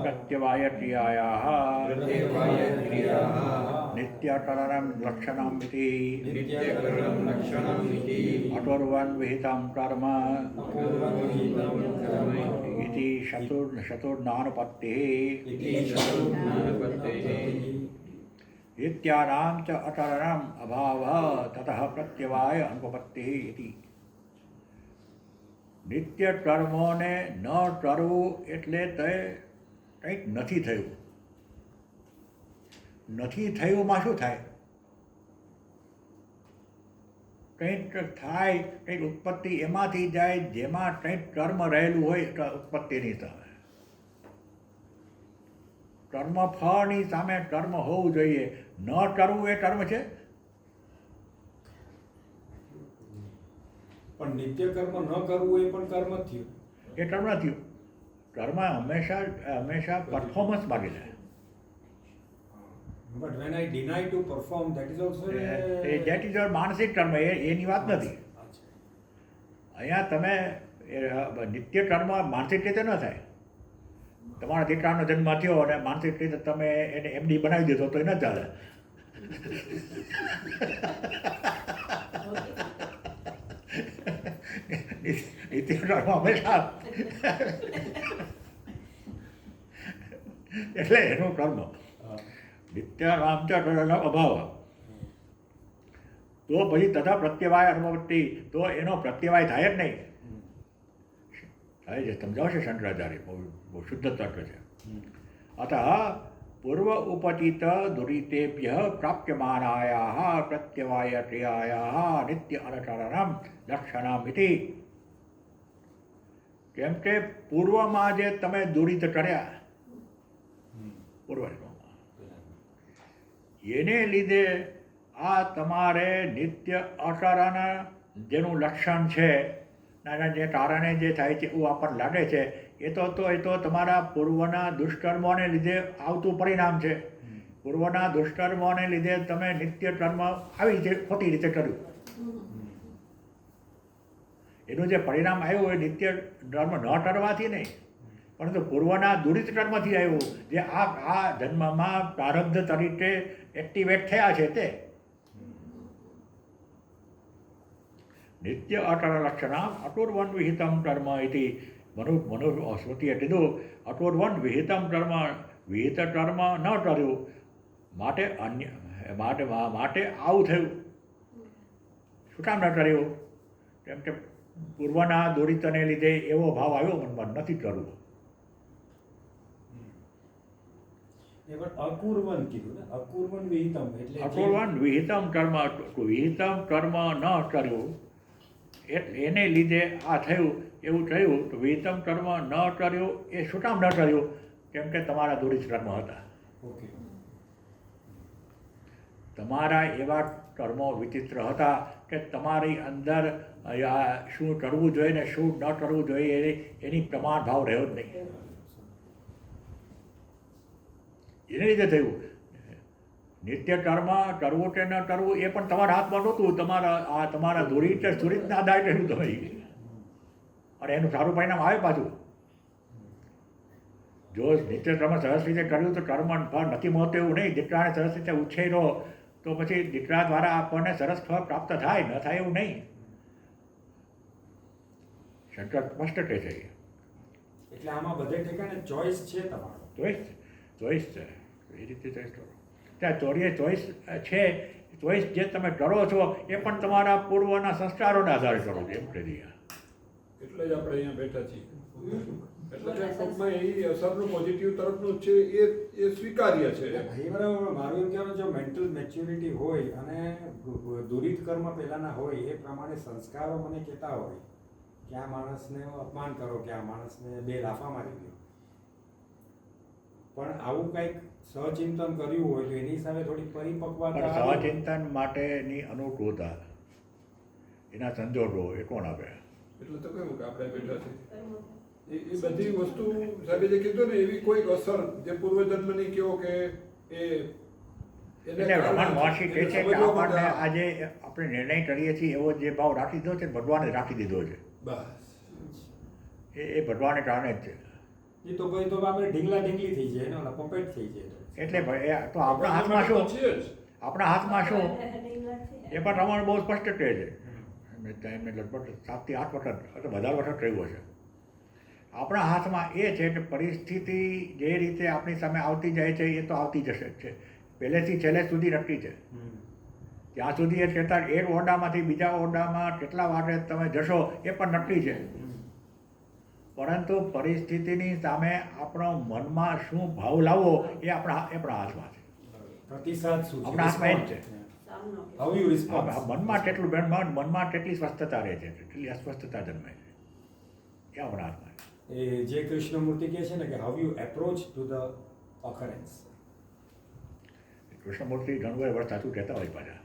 પ્રત્યવાય ક્રિયાયાः નિત્યકरणं लक्षणम् इति अटोर्वन् विहितं कर्म इति चतुर्नानुपत्तिः नित्यानां च अकरणम् अभावः ततः प्रत्यवाय अनुपपत्तिः इति. નિત્ય કર્મોને ન કરવું એટલે તે કંઈક નથી થયું. નથી થયુંમાં શું થાય? કંઈક થાય, કંઈક ઉત્પત્તિ એમાંથી જાય જેમાં કંઈક કર્મ રહેલું હોય એટલે ઉત્પત્તિની સામે. કર્મ ફળની સામે કર્મ હોવું જોઈએ. ન કરવું એ કર્મ છે? પણ નિત્ય કર્મ ન કરવું એ પણ કર્મ જ થયું. એ કર્મ ન થયું. કર્મ હંમેશા પરફોર્મન્સ માગે છે. But when I deny to perform, that is also that is your માનસિક કર્મ. એની વાત નથી. અહીંયા તમે નિત્ય કર્મ માનસિક રીતે ન થાય. તમારા દીકરાનો જન્મ થયો અને માનસિક રીતે તમે એને એમડી બનાવી દીધો તો એ ન ચાલે. નિત્ય કર્મ હંમેશા એટલે એનું કર્મ નિત્યાનામ ચ અકરણમ અભાવ. તો પછી તથા પ્રત્યવાય અનુપપત્તિ, તો એનો પ્રત્યવાય થાય જ નહીં. થાય છે, સમજાવશે શંકરાચાર્ય, બહુ શુદ્ધ તર્ક છે. અતઃ પૂર્વ ઉપચિત દુરિતેભ્યઃ પ્રાપ્યમાનાયાઃ પ્રત્યવાય ક્રિયાયાઃ નિત્ય અનકરણમ લક્ષણમ ઇતિ. કેમ કે પૂર્વમાં જે તમે દુરિત કર્યા, પૂર્વમાં એને લીધે આ તમારે નિત્ય અકરણ જેનું લક્ષણ છે, જે કારણે જે થાય છે એવું આપણને લાગે છે, એ તો તમારા પૂર્વના દુષ્કર્મોને લીધે આવતું પરિણામ છે. પૂર્વના દુષ્કર્મોને લીધે તમે નિત્ય કર્મ આવી રીતે ખોટી રીતે કર્યું. એનું જે પરિણામ આવ્યું એ નિત્ય કર્મ ન કરવાથી નહીં, પરંતુ પૂર્વના દુરિત કર્મથી આવ્યું, જે આ જન્મમાં પ્રારબ્ધ તરીકે એક્ટિવેટ થયા છે તે. નિત્ય અકરણ લક્ષણમ અટુર્વન વિહિતમ કર્મ ઇતિ. શ્રુતિએ કીધું અટોરવન વિહિતમ કર્મ વિહિત કર્મ ન કર્યું માટે માટે આવું થયું. શું કામ ન કર્યું? કેમ કે પૂર્વના દોરિતને લીધે એવો ભાવ આવ્યો મનમાં નથી કરવું. એ પણ અકુર્વન કીધું ને, અકુર્વન વિહિતમ એટલે અટોરવન વિહિતમ કર્મ ન કર્યું એને લીધે આ થયું એવું થયું. તો વિહિતમ કર્મ ન કર્યું એ શું કામ ન કર્યું? કેમ કે તમારા દોરિત કર્મ હતા. ઓકે. તમારા એવા કર્મો વિચિત્ર હતા કે તમારી અંદર શું કરવું જોઈએ ને શું ન કરવું જોઈએ એની પ્રમાણ ભાવ રહ્યો જ નહીં. એને લીધે થયું. નિત્ય કર્મ કરવું કે ન કરવું એ પણ તમારા હાથમાં નહોતું. તમારા દુરિતના આધારે કર્યું તમે. અને એનું સારું પરિણામ આવે પાછું. જો નિત્ય કર્મ સરસ રીતે કર્યું તો કર્મ ફળ નથી મળતું એવું નહીં. દીકરાને સરસ રીતે ઉછેરો તો પછી દીકરા દ્વારા આપણને સરસ ફળ પ્રાપ્ત થાય, ન થાય એવું નહીં. શંકર સ્પષ્ટ કહે છે. એટલે આમાં બધે ઠેકાણે ચોઈસ છે તમારો. ચોઈસ છે એ રીતે ચોઈસ કરો. ત્યાં ચોઈસ છે. ચોઈસ જે તમે કરો છો એ પણ તમારા પૂર્વના સંસ્કારોના આધારે કરો છો એમ કહી દઈએ. એટલે જ આપણે અહીંયા બેઠા છીએ. એટલે કે ટૂંકમાં એ અસરનું પોઝિટિવ તરફનું છે એ સ્વીકાર્ય છે. એ બરાબર. મારું એમ કહેવાનું જો મેન્ટલ મેચ્યોરિટી હોય અને દુરિત કર્મ પહેલાંના હોય એ પ્રમાણે સંસ્કારો મને કહેતા હોય કે આ માણસને અપમાન કરો, કે આ માણસને બે લાફા મારી દો, પણ આવું કંઈક સહચિંતન કર્યું હોય તો એની સામે થોડી પરિપક્વતા. સહચિંતન માટેની અનુકૂળતા એના સંજોગો એ કોણ આપે? એટલે તો કહ્યું કે આપણે બેઠા છીએ. એ બધી વસ્તુ સાહેબે જે કીધું ને એવી કોઈક અસર જે પૂર્વજન્મની કહો કે એટલે રમણ મહર્ષિ કહે છે કે આપણને આજે આપણે નિર્ણય કરીએ છીએ એવો જે ભાવ રાખી દીધો છે ભગવાને રાખી દીધો છે. બસ એ ભગવાને કારણે જ છે. એ તો ભાઈ તો આપણે ઢીંગલા ઢીંગલી થઈ જાય ને, ઓલા પપેટ થઈ જાય. એટલે તો આપણા હાથમાં શું? આપણા હાથમાં શું? એ પણ રમણ બહુ સ્પષ્ટ કહે છે. એમને લગભગ 7 થી 8 વખત અથવા વધારે વખત કહ્યું હશે. આપણા હાથમાં એ છે કે પરિસ્થિતિ જે રીતે આપણી સામે આવતી જાય છે એ તો આવતી જશે જ છે. પહેલેથી છેલ્લે સુધી નક્કી છે. ત્યાં સુધી એ કહેતા એક ઓરડામાંથી બીજા ઓરડામાં કેટલા વાગે તમે જશો એ પણ નક્કી છે. પરંતુ પરિસ્થિતિની સામે આપણો મનમાં શું ભાવ લાવવો એ આપણા હાથમાં છે. પ્રતિસાદ શું છે? આપણા હાથમાં જ છે. How you respond. મનમાં કેટલી સ્વસ્થતા રહે છે, કેટલી અસ્વસ્થતા જન્મે છે એ આપણા હાથમાં છે. એ જે કૃષ્ણમૂર્તિ કહે છે ને કે how you approach to the occurrence. Krishnamurti ઘણું વર્ષ સાચું કહેતા હોય પાછા.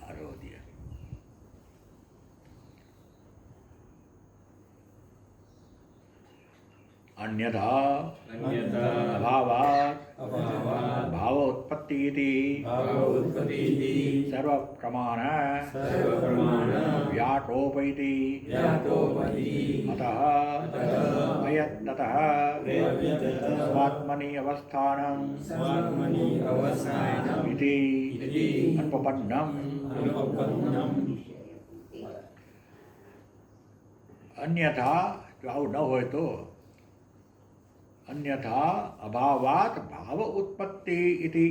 આરોગ્ય अन्यथा अभावात् भावोत्पत्ति इति सर्वप्रमाण व्याटोपैति अतः अयत्नतः स्वात्मनि अवस्थानम् इति अनुपपन्नम्. अन्यथा जो આવું ન હોય તો अन्यथा अभावात् भाव उत्पत्ति इति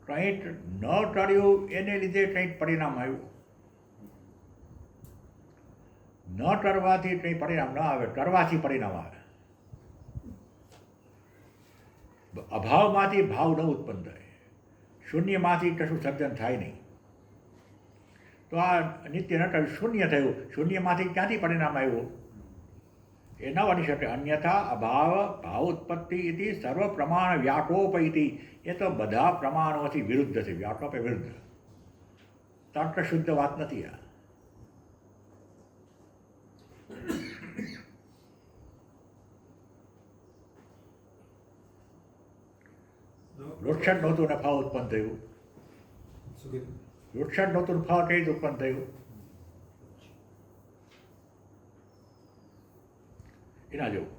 કંઈક ન કર્યું એને લીધે કંઈક પરિણામ આવ્યું. ન કરવાથી કંઈ પરિણામ ન આવે, કરવાથી પરિણામ આવે. અભાવમાંથી ભાવ ન ઉત્પન્ન થાય, શૂન્યમાંથી કશું સર્જન થાય નહીં. તો આ નિત્ય ન કર્યું, શૂન્ય થયું, શૂન્યમાંથી ક્યાંથી પરિણામ આવ્યું એ ન બની શકે. અન્યથા અભાવ ભાવ ઉત્પત્તિ ઇતિ સર્વ પ્રમાણ વ્યાટોપ ઇતિ. એ તો બધા પ્રમાણોથી વિરુદ્ધ છે. વ્યાટોપ એ વિરુદ્ધ, તર્ક શુદ્ધ વાત નથી આ. વૃક્ષ નહોતું ને ફળ ઉત્પન્ન થયું. વૃક્ષ નહોતું ફળ કઈ રીતે ઉત્પન્ન થયું? એના જેવું.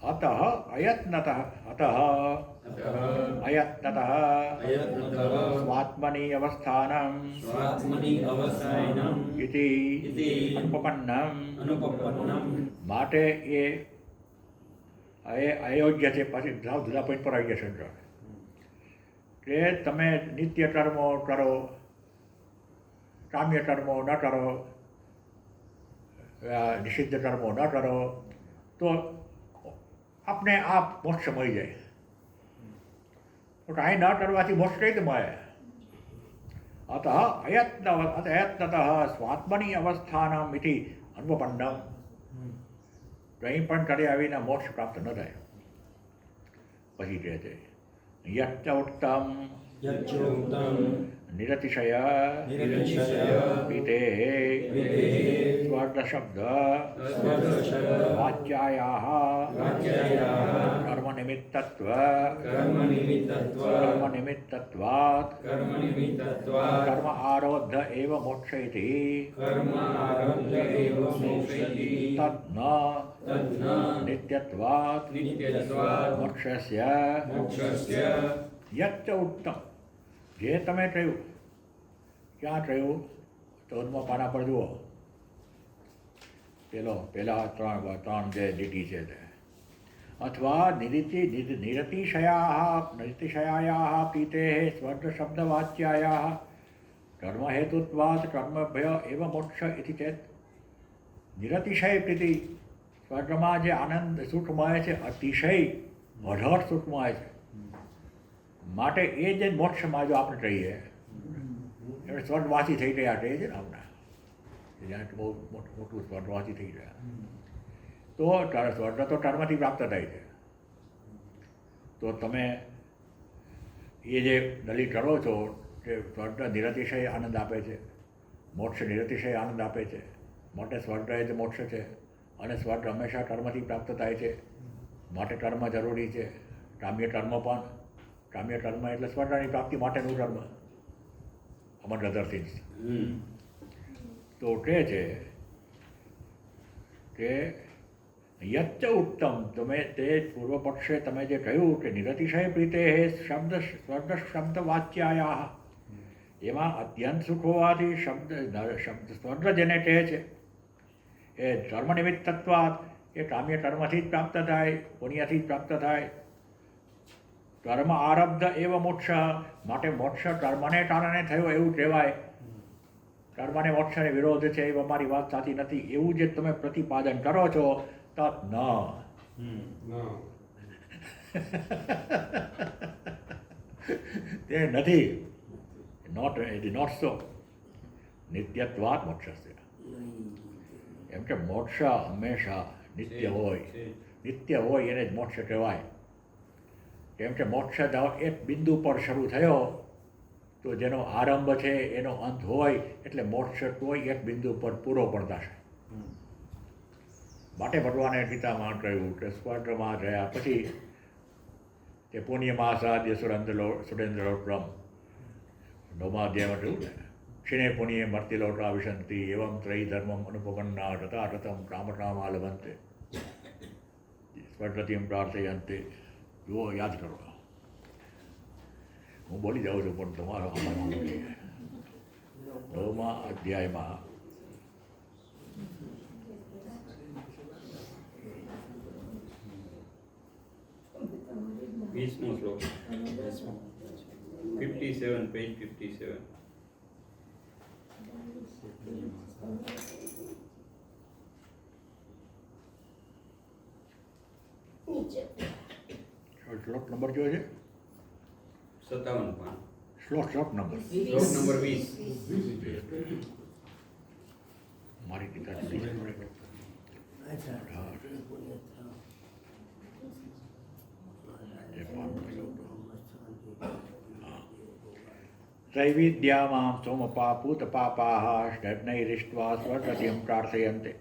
અતઃ અયત્નતઃ અયત્નતઃ સ્વાત્મની અવસ્થાનમ સ્વાત્મની અવસ્થાનમ ઇતિ ઇતિ અનુપપન્નમ. અનુપપન્નમ. માટે એ અયોગ્ય છે. પછી સાવ જુદા પોઈન્ટ પર આવી જશે કે તમે નિત્ય કર્મો કરો, કામ્ય કર્મો ન કરો, નિષિદ્ધ કર્મો ન કરો તો આપને આપ મોક્ષ મળી જાય. તો કાંઈ ન કરવાથી મોક્ષ કઈ રીતે મળે? અતઃ અયત્નતઃ સ્વાત્મની અવસ્થાનમ ઇતિ અનુપપન્નમ. કંઈ પણ કર્યા વિના મોક્ષ પ્રાપ્ત ન થાય. પછી કહે છે યચ્ચ ઉક્તમ યચ્ચોક્તમ નિરતિશય નિરતિશય પીતેઃ સ્વર્ગ શબ્દ વાચ્યાયાઃ કર્મનિમિત્તત્વ કર્મનિમિત્તત્વાत् કર્મ આરોધ એવ મોક્ષ ઇતિ તદ્ ન નિત્યત્વાत् મોક્ષસ્ય યચ્ચ ઉક્તમ. જે તમે કહ્યું, ક્યાં કહ્યું? 14મા પાના પર જુઓ. પહેલા ત્રણ જે લીટી છે તે અથવા નિરતિશયાયાः પીતેઃ સ્વર્ગ શબ્દવાચ્યાયાः કર્મહેતુત્વાत् કર્મભ્ય એવ મોક્ષ ઇતિ ચેત. નિરતિશય પ્રીતિ, સ્વર્ગમાં જે આનંદ સુખ મળે છે અતિશય અઢળ સુખ મળે છે. માટે એ જે મોક્ષમાં જો આપણે કહીએ એટલે સ્વર્ગવાસી થઈ ગયા કહીએ છીએ ને આપણા, જ્યાં બહુ મોટું સ્વર્ગવાસી થઈ ગયા તો સ્વર્ગ તો કર્મથી પ્રાપ્ત થાય છે. તો તમે એ જે દલીલ કરો છો કે સ્વર્ગ નિરતિશય આનંદ આપે છે, મોક્ષ નિરતિશય આનંદ આપે છે, માટે સ્વર્ગ એ જ મોક્ષ છે અને સ્વર્ગ હંમેશા કર્મથી પ્રાપ્ત થાય છે. માટે કર્મ જરૂરી છે. કામ્ય કર્મ પણ, કામ્ય કર્મ એટલે સ્વર્ગની પ્રાપ્તિ માટેનું કર્મ, અમર અધર થિંગ્સ. તો કહે છે કે યચ્ચ ઉત્તમ, તમે તે પૂર્વ પક્ષે તમે જે કહ્યું કે નિરતિશય પ્રીતેઃ સ્વર્ગ શબ્દ વાચ્યાયાઃ, એમાં અત્યંત સુખ હોવાથી શબ્દ સ્વર્ગ જેને કહે છે એ કર્મ નિમિત્તત્વાत्, એ કામ્ય કર્મથી જ પ્રાપ્ત થાય, પુણ્યથી જ પ્રાપ્ત થાય. કર્મ આરબ્ધ એવ મોક્ષ, માટે મોક્ષ કર્મને કારણે થયો એવું કહેવાય. કર્મને મોક્ષને વિરોધ છે એ અમારી વાત સાચી નથી એવું જે તમે પ્રતિપાદન કરો છો તત ન. તે નથી. Not it is not so. નિત્યત્વાत् મોક્ષસ્ય. એમ કે મોક્ષ હંમેશા નિત્ય હોય, નિત્ય હોય એને જ મોક્ષ કહેવાય. કેમ કે મોક્ષ એક બિંદુ પર શરૂ થયો તો જેનો આરંભ છે એનો અંત હોય, એટલે મોક્ષ કોઈ એક બિંદુ પર પૂરો પણ થશે. માટે ભગવાને ગીતામાં કહ્યું કે સ્વર્ગમાં રહ્યા પછી તે પુણ્યમાં સાધ્ય સુરેન્દ્રલોકમ 9મા અધ્યાયમાં કહ્યું ને, ક્ષીણે પુણ્યે મર્તિલોકા વિશંતિ એવં ત્રયી ધર્મમ અનુપગન્ના તથા તથમ કામકામા લભન્તે સ્વર્ગતિમ પ્રાર્થયન્તે. જુઓ, યાદ કરો. હું બોલી જાઉં છું પણ તમારો આમાં બોલીએ. 9મા અધ્યાયમાં વીસમો શ્લોક 57, પેજ 57. શ્લોક નંબર કયો છે? 57 પાન. શ્લોક નંબર શ્લોક નંબર 20. મારી ટીકા त्रैविद्यामां सोमपापूतपापाः षड्नैरिष्ट्वा स्वर्गतिं प्रार्थयन्ते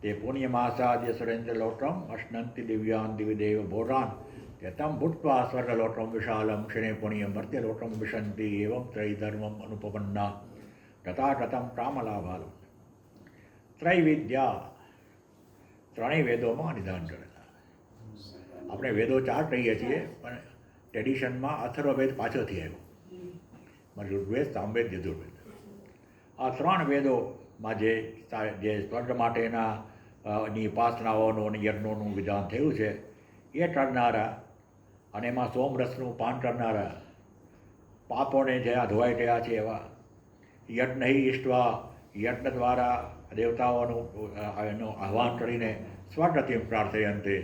ते पुण्यमासाद्य सुरेन्द्रलोकम् अश्नन्ति दिव्यान् दिविदेव भोगान् यतं भूत्वा स्वर्गलोकं विशालं क्षणे पुण्यं मर्त्यलोकं विशन्ति एवं त्रैधर्मम् अनुपपन्ना तथागतं कामलाभालु. ત્રૈવિદ્યા ત્રણેય વેદોમાં નિદાન કરેલા. આપણે વેદો 4 કહીએ છીએ પણ ટ્રેડિશનમાં અથર્વવેદ પાછળથી આવ્યો. ઋગ્વેદ, સામવેદ, યજુર્વેદ આ 3 વેદોમાં જે સ્વર્ગ માટેના ની ઉપાસનાઓનું અને યજ્ઞોનું વિધાન થયું છે એ કરનારા અને એમાં સોમરસનું પાન કરનારા પાપોને જ્યાં ધોવાઈ ગયા છે એવા યજ્ઞ ઈષ્ટવા યજ્ઞ દ્વારા દેવતાઓનું એનું આહ્વાન કરીને સ્વર્ગથી પ્રાર્થયંતે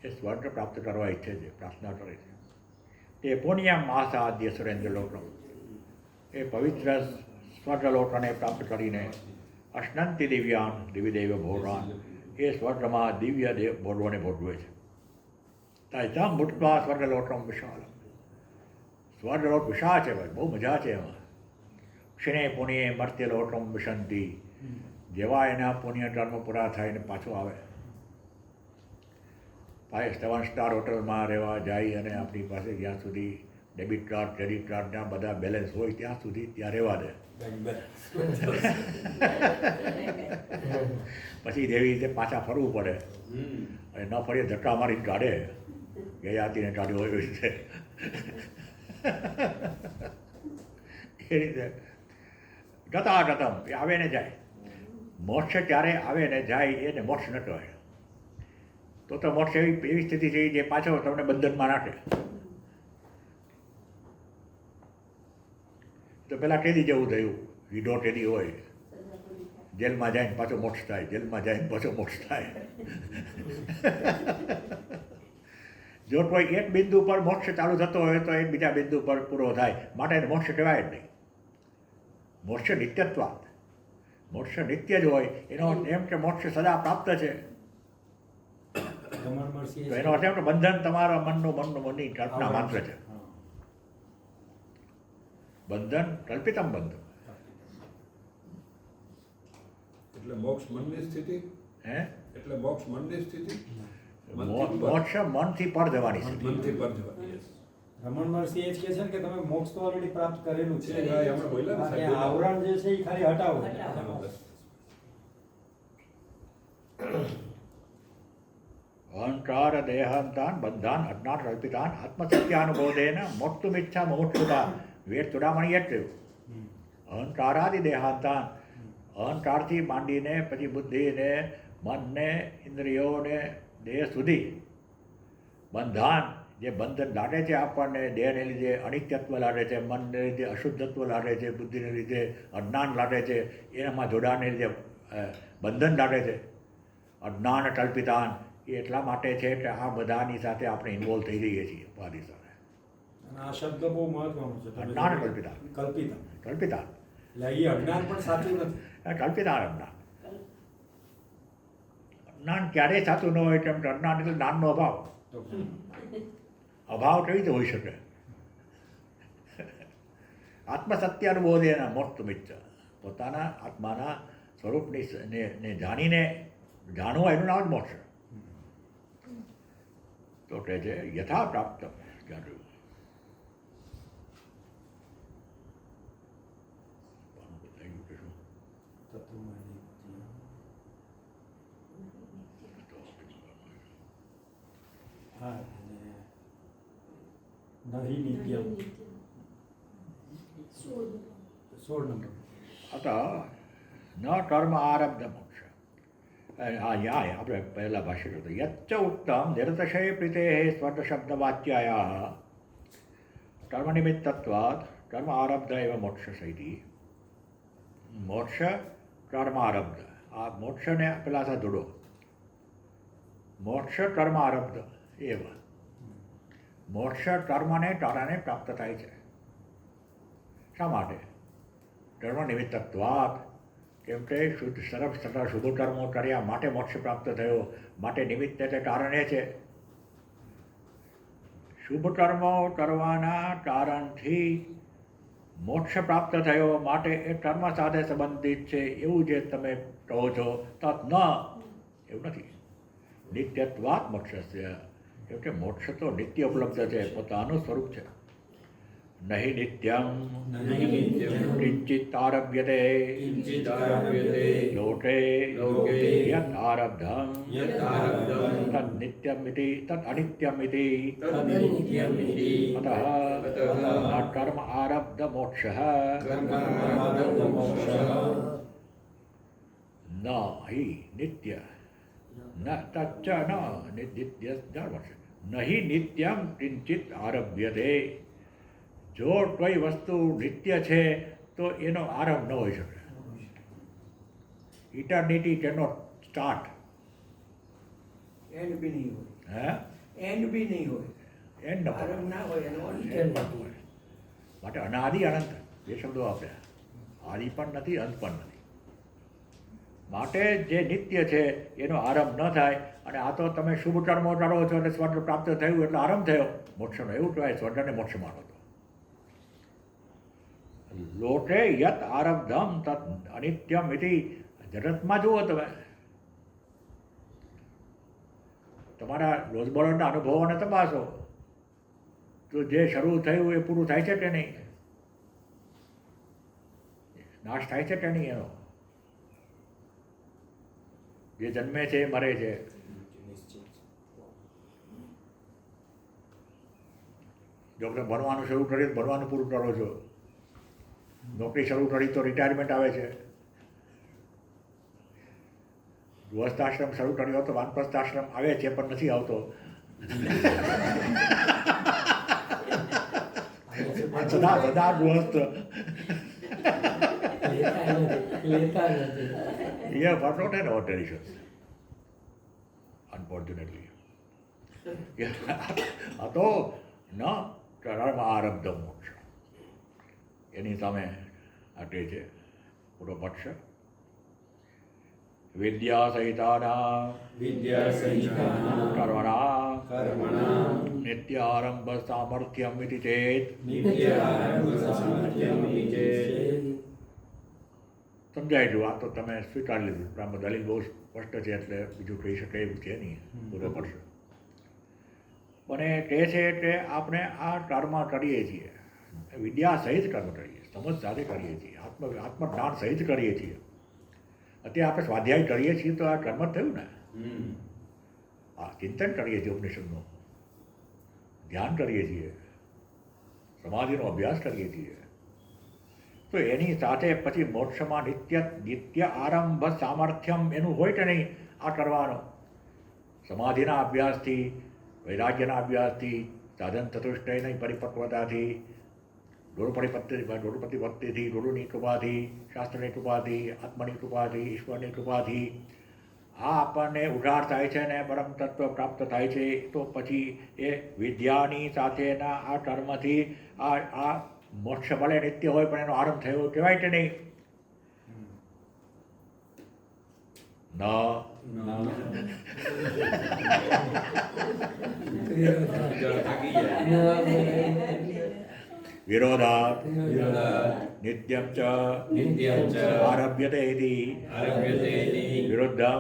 એ સ્વર્ગ પ્રાપ્ત કરવા ઈચ્છે છે, પ્રાર્થના કરે છે. તે પુણ્ય મહાસાધ્ય સુરેન્દ્ર લોકનો એ પવિત્ર સ્વર્ગલોકને પ્રાપ્ત કરીને અશ્નંતિ દિવ્યાન દિવ્યદેવ ભોગાન એ સ્વર્ગમાં દિવ્ય દેવ ભોગવોને ભોગવે છે. તાયતામ ભૂતવા સ્વર્ગલોકમ વિશાળ. સ્વર્ગલોક વિશાળ છે ભાઈ, બહુ મજા છે એમાં. ક્ષણે પુણ્ય મર્ત્યલોકમ વિશંતિ. જેવા એના પુણ્ય કર્મ પૂરા થઈને પાછો આવે 5 સ્ટાર હોટલમાં રહેવા જાય અને આપણી પાસે જ્યાં સુધી ડેબિટ કાર્ડ ક્રેડિટ કાર્ડના બધા બેલેન્સ હોય ત્યાં સુધી ત્યાં રહેવા દે. પછી જેવી રીતે પાછા ફરવું પડે અને ન ફરીએ ધક્કા મારી કાઢે ગયા હતી ને કાઢ્યો હોય એવી રીતે. એ રીતે ગતા ગતમ એ આવે ને જાય. મોક્ષ ક્યારે આવે ને જાય એને મોક્ષ ન કહેવાય. તો મોક્ષ એવી સ્થિતિ છે જે પાછો તમને બંધનમાં રાખે. તો પહેલાં કેદી જેવું થયું, વિડો કેદી હોય, જેલમાં જાય ને પાછો મોક્ષ થાય, જેલમાં જાય ને પાછો મોક્ષ થાય. જો કોઈ એક બિંદુ પર મોક્ષ ચાલુ થતો હોય તો એક બીજા બિંદુ પર પૂરો થાય, માટે એને મોક્ષ કહેવાય જ નહીં. મોક્ષ નિત્યત્વાત, મોક્ષ નિત્ય જ હોય એનો એમ કે મોક્ષ સદા પ્રાપ્ત છે. તો એનો અર્થ એમ કે બંધન તમારા મનની કલ્પના માત્ર છે. બંધન કલ્પિતમ બંધન. એટલે મોક્ષ મનની સ્થિતિ. હે એટલે મોક્ષ મનની સ્થિતિ. મોક્ષ મનથી પર જવાની સ્થિતિ. મનથી પર જવાની. Yes. રમણ મહર્ષિ એ જ કહે છે ને કે તમે મોક્ષ તો ઓલરેડી પ્રાપ્ત કરેલું છે. ભાઈ હમણાં બોલ્યા ને સાહેબ. આવરણ જે છે એ ખાલી હટાવો. અહંકાર દેહાંતાન બંધાન અજ્ઞાન કલ્પિતાન આત્મસત્યાનુબોધેન મોક્ષુમિચ્છા મુમુક્ષુતા વેદ ચૂડામણી એટલું. અહંકારાદિ દેહાંતાન, અહંકારથી માંડીને પછી બુદ્ધિને મનને ઇન્દ્રિયોને દેહ સુધી બંધાન જે બંધન લાગે છે આપણને, દેહને લીધે અનિત્યત્વ લાગે છે, મનને લીધે અશુદ્ધત્વ લાગે છે, બુદ્ધિને લીધે અજ્ઞાન લાગે છે, એનામાં જોડાણને લીધે બંધન લાગે છે. અજ્ઞાન કલ્પિતાન એ એટલા માટે છે કે આ બધાની સાથે આપણે ઇન્વોલ્વ થઈ જઈએ છીએ ઉપાધિ સાથે. અને આ શબ્દ બહુ મહત્વનો છે. અજ્ઞાન કલ્પિતાન. કલ્પિતા. કલ્પિતાન એટલે એ અજ્ઞાન પણ સાચું નથી. કલ્પિતાન અજ્ઞાન. અજ્ઞાન ક્યારેય સાચું ન હોય કેમ કે અજ્ઞાન એટલે જ્ઞાનનો અભાવ. અભાવ કેવી રીતે હોઈ શકે? આત્મસત્યાનુબોધે એના મોક્ષમિચ્છ, પોતાના આત્માના સ્વરૂપને જાણીને જાણવું એનું નામ જ મોક્ષ. તો કહે છે યથા પ્રાપ્ત જાણવું. હા, નહીં નિત્યમ. 16 નંબર. અત ન કર્મ આરબ્ધ મોક્ષ. આપણે પહેલા ભાષ્ય કરતો યચ્ચ ઉક્તમ નિરતશય પ્રીતે સ્વર્ગ શબ્દ વાચ્યાયા કર્મ નિમિત્તત્વાદ કર્મ આરબ્ધ એવ મોક્ષ સહિતિ. મોક્ષ કર્મ આરબ્ધ. આ મોક્ષને પેલા સાથે જોડો. મોક્ષ કર્મ આરબ્ધ એવ. મોક્ષ કર્મને કારણે પ્રાપ્ત થાય છે. શા માટે? કર્મ નિમિત્તત્વાદ. કેમ કે સરસ શુભ કર્મો કર્યા માટે મોક્ષ પ્રાપ્ત થયો, માટે નિમિત્ત એટલે કારણ એ છે. શુભ કર્મો કરવાના કારણથી મોક્ષ પ્રાપ્ત થયો, માટે એ કર્મ સાથે સંબંધિત છે એવું જે તમે કહો છો તત ન, એવું નથી. નિત્યત્વાત મોક્ષસ્ય. કેમ કે મોક્ષ તો નિત્ય ઉપલબ્ધ છે, પોતાનું સ્વરૂપ છે. નહીં નિત્યમ કિંચિત આરભ્યતે લોકે યત આરબ્ધમ तत् नित्यमिति तत् अनित्यमिति तन्नित्यमिति अतः अतः न कर्म आरब्ध मोक्षः कर्मारब्धमोक्षः न हि नित्य न तच्च न नित्य न हि नित्यम किंचित आरभ्यते જો કોઈ વસ્તુ નિત્ય છે તો એનો આરંભ ન હોઈ શકે. Eternity can not start. End બી નહીં હોય, હે એન્ડ બી નહીં હોય, એન્ડ આરંભ ના હોય એનો અંત એન્ડ પણ ન હોય. માટે અનાદિ અનંત બે શબ્દો આપ્યા. આદિ પણ નથી, અંત પણ નથી. માટે જે નિત્ય છે એનો આરંભ ન થાય. અને આ તો તમે શુભ કર્મો કરો છો અને સ્વર્ગ પ્રાપ્ત થયું એટલે આરંભ થયો મોક્ષનો, એવું કહેવાય. સ્વર્ગને મોક્ષ માનો તો લોકે યત આરબ્ધમ તત અનિત્યમ ઇતિ. જગતમાં જુઓ તમે તમારા રોજબરોજના અનુભવોને તપાસો તો જે શરૂ થયું એ પૂરું થાય છે કે નહીં? નાશ થાય છે કે નહીં એનો? જે જન્મે છે એ મરે છે. જો આપણે ભણવાનું શરૂ કરીએ તો ભણવાનું પૂરું કરો છો, નોકરી શરૂ કરી તો રિટાયરમેન્ટ આવે છે, ગૃહસ્થાશ્રમ શરૂ કર્યો તો વાનપ્રસ્થાશ્રમ આવે છે પણ નથી આવતો. સદા સદા ગૃહસ્થ લેતા નથી. Yeah, but not in our traditions, unfortunately. આ તો ન કર્મ આરબ્ધ મોક્ષ. એની સામે આટે છે પૂરો પક્ષ. વિદ્યા સહિતાના વિદ્યાસહિતાનાં કર્મણાં નિત્ય આરંભ સામર્થ્યમ ઇતિ ચેત. નિત્યારંભસામર્થ્યમિતિ ચેત. સમજાય ગયું. આ તો તમે સ્વીકારી લીધું. આમાં દલીલ બહુ સ્પષ્ટ છે એટલે બીજું કહી શકાય એવું છે નહીં. પૂરો પડશે. પણ એ કહે છે કે આપણે આ કર્મ કરીએ છીએ, વિદ્યા સહિત કર્મ કરીએ, સમજ સાથે કરીએ છીએ, આત્મજ્ઞાન સહિત કરીએ છીએ. અત્યારે આપણે સ્વાધ્યાય કરીએ છીએ તો આ કર્મ જ થયું ને. આ ચિંતન કરીએ છીએ ઉપનિષદનું, ધ્યાન કરીએ છીએ, સમાધિનો અભ્યાસ કરીએ છીએ. તો એની સાથે પછી મોક્ષમાં નિત્ય આરંભ સામર્થ્યમ એનું હોય કે નહીં આ કરવાનો? સમાધિના અભ્યાસથી, વૈરાગ્યના અભ્યાસથી, સાધન ચતુષ્ટયની પરિપક્વતાથી, ગુરુ ભક્તિથી, ગુરુની કૃપાથી, શાસ્ત્રની કૃપાથી, આત્માની કૃપાથી, ઈશ્વરની કૃપાથી આ આપણને ઉઘાડ થાય છે ને પરમ તત્વ પ્રાપ્ત થાય છે. તો પછી એ વિદ્યાની સાથેના આ કર્મથી આ મોક્ષ ભલે નિત્ય હોય પણ એનો આરંભ થયો કહેવાય કે નહીં? વિરોધાત નિત્યમ ચ આરભ્યતે ઇતિ વિરુદ્ધમ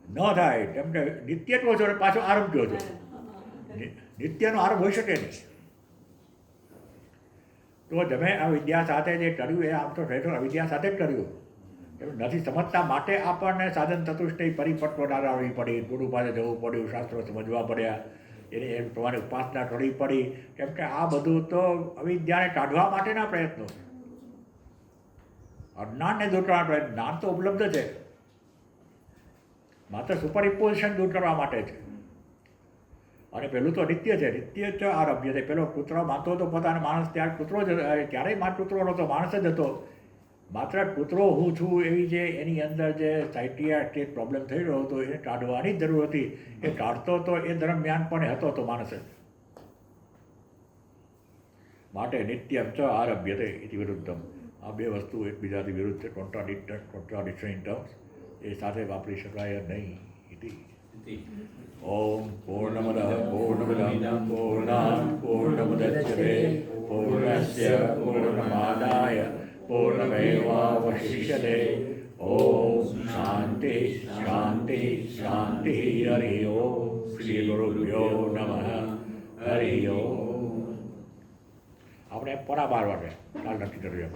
ન થાય. કેમ કે નિત્ય કહો છો પાછો આરંભ કહો છો. નિત્યનો આરંભ હોઈ શકે નહીં. તો તમે આ વિદ્યા સાથે જે કર્યું એ આમ તો ખરેખર અવિદ્યા સાથે જ કર્યું. નથી સમજતા માટે આપણને સાધન ચતુષ્ટય પરિપક્વતા લાવવી પડી, ગુરુ પાસે જવું પડ્યું, શાસ્ત્રો સમજવા પડ્યા, એને એમ પ્રમાણે ઉપાસના કરવી પડી. કેમ કે આ બધું તો અવિદ્યાને કાઢવા માટેના પ્રયત્નો, અજ્ઞાનને દૂર કરવા પ્રયત્ન. જ્ઞાન તો ઉપલબ્ધ છે, માત્ર સુપર ઇમ્પોઝિશન દૂર કરવા માટે છે. અને પેલું તો નિત્ય છે. નિત્ય જ આરભ્ય છે. પેલો કૂતરો માનતો હતો પોતાને માણસ, ત્યારે કૂતરો જ ક્યારેય કૂતરો નહોતો, માણસ જ હતો. માત્ર કૂતરો હું છું એવી જે એની અંદર જે સાયકિયાટ્રિક પ્રોબ્લેમ થઈ રહ્યો હતો એને કાઢવાની જ જરૂર હતી. એ કાઢતો હતો એ દરમિયાન પણ હતો તો માણસ જ. માટે નિત્યમ ચ આરભ્યતે ઇતિ વિરુદ્ધમ. આ બે વસ્તુ એકબીજાથી વિરુદ્ધ છે. કોન્ટ્રાડિક્શન ટર્મ્સ એ સાથે વાપરી શકાય નહીં. ઇતિ ઓમ પૂર્ણમદ પૂર્ણમિદં પૂર્ણાત પૂર્ણમુદચ્યતે પૂર્ણસ્ય પૂર્ણમાદાય પૂર્ણમેવાવશિષ્યતે. ઓમ શાંતિ શાંતિ શાંતિ. હરિ ઓમ. શ્રી ગુરુભ્યો નમઃ. હરિ ઓમ. આપણે પોણા 12 વાગે કાલ નક્કી કર્યું.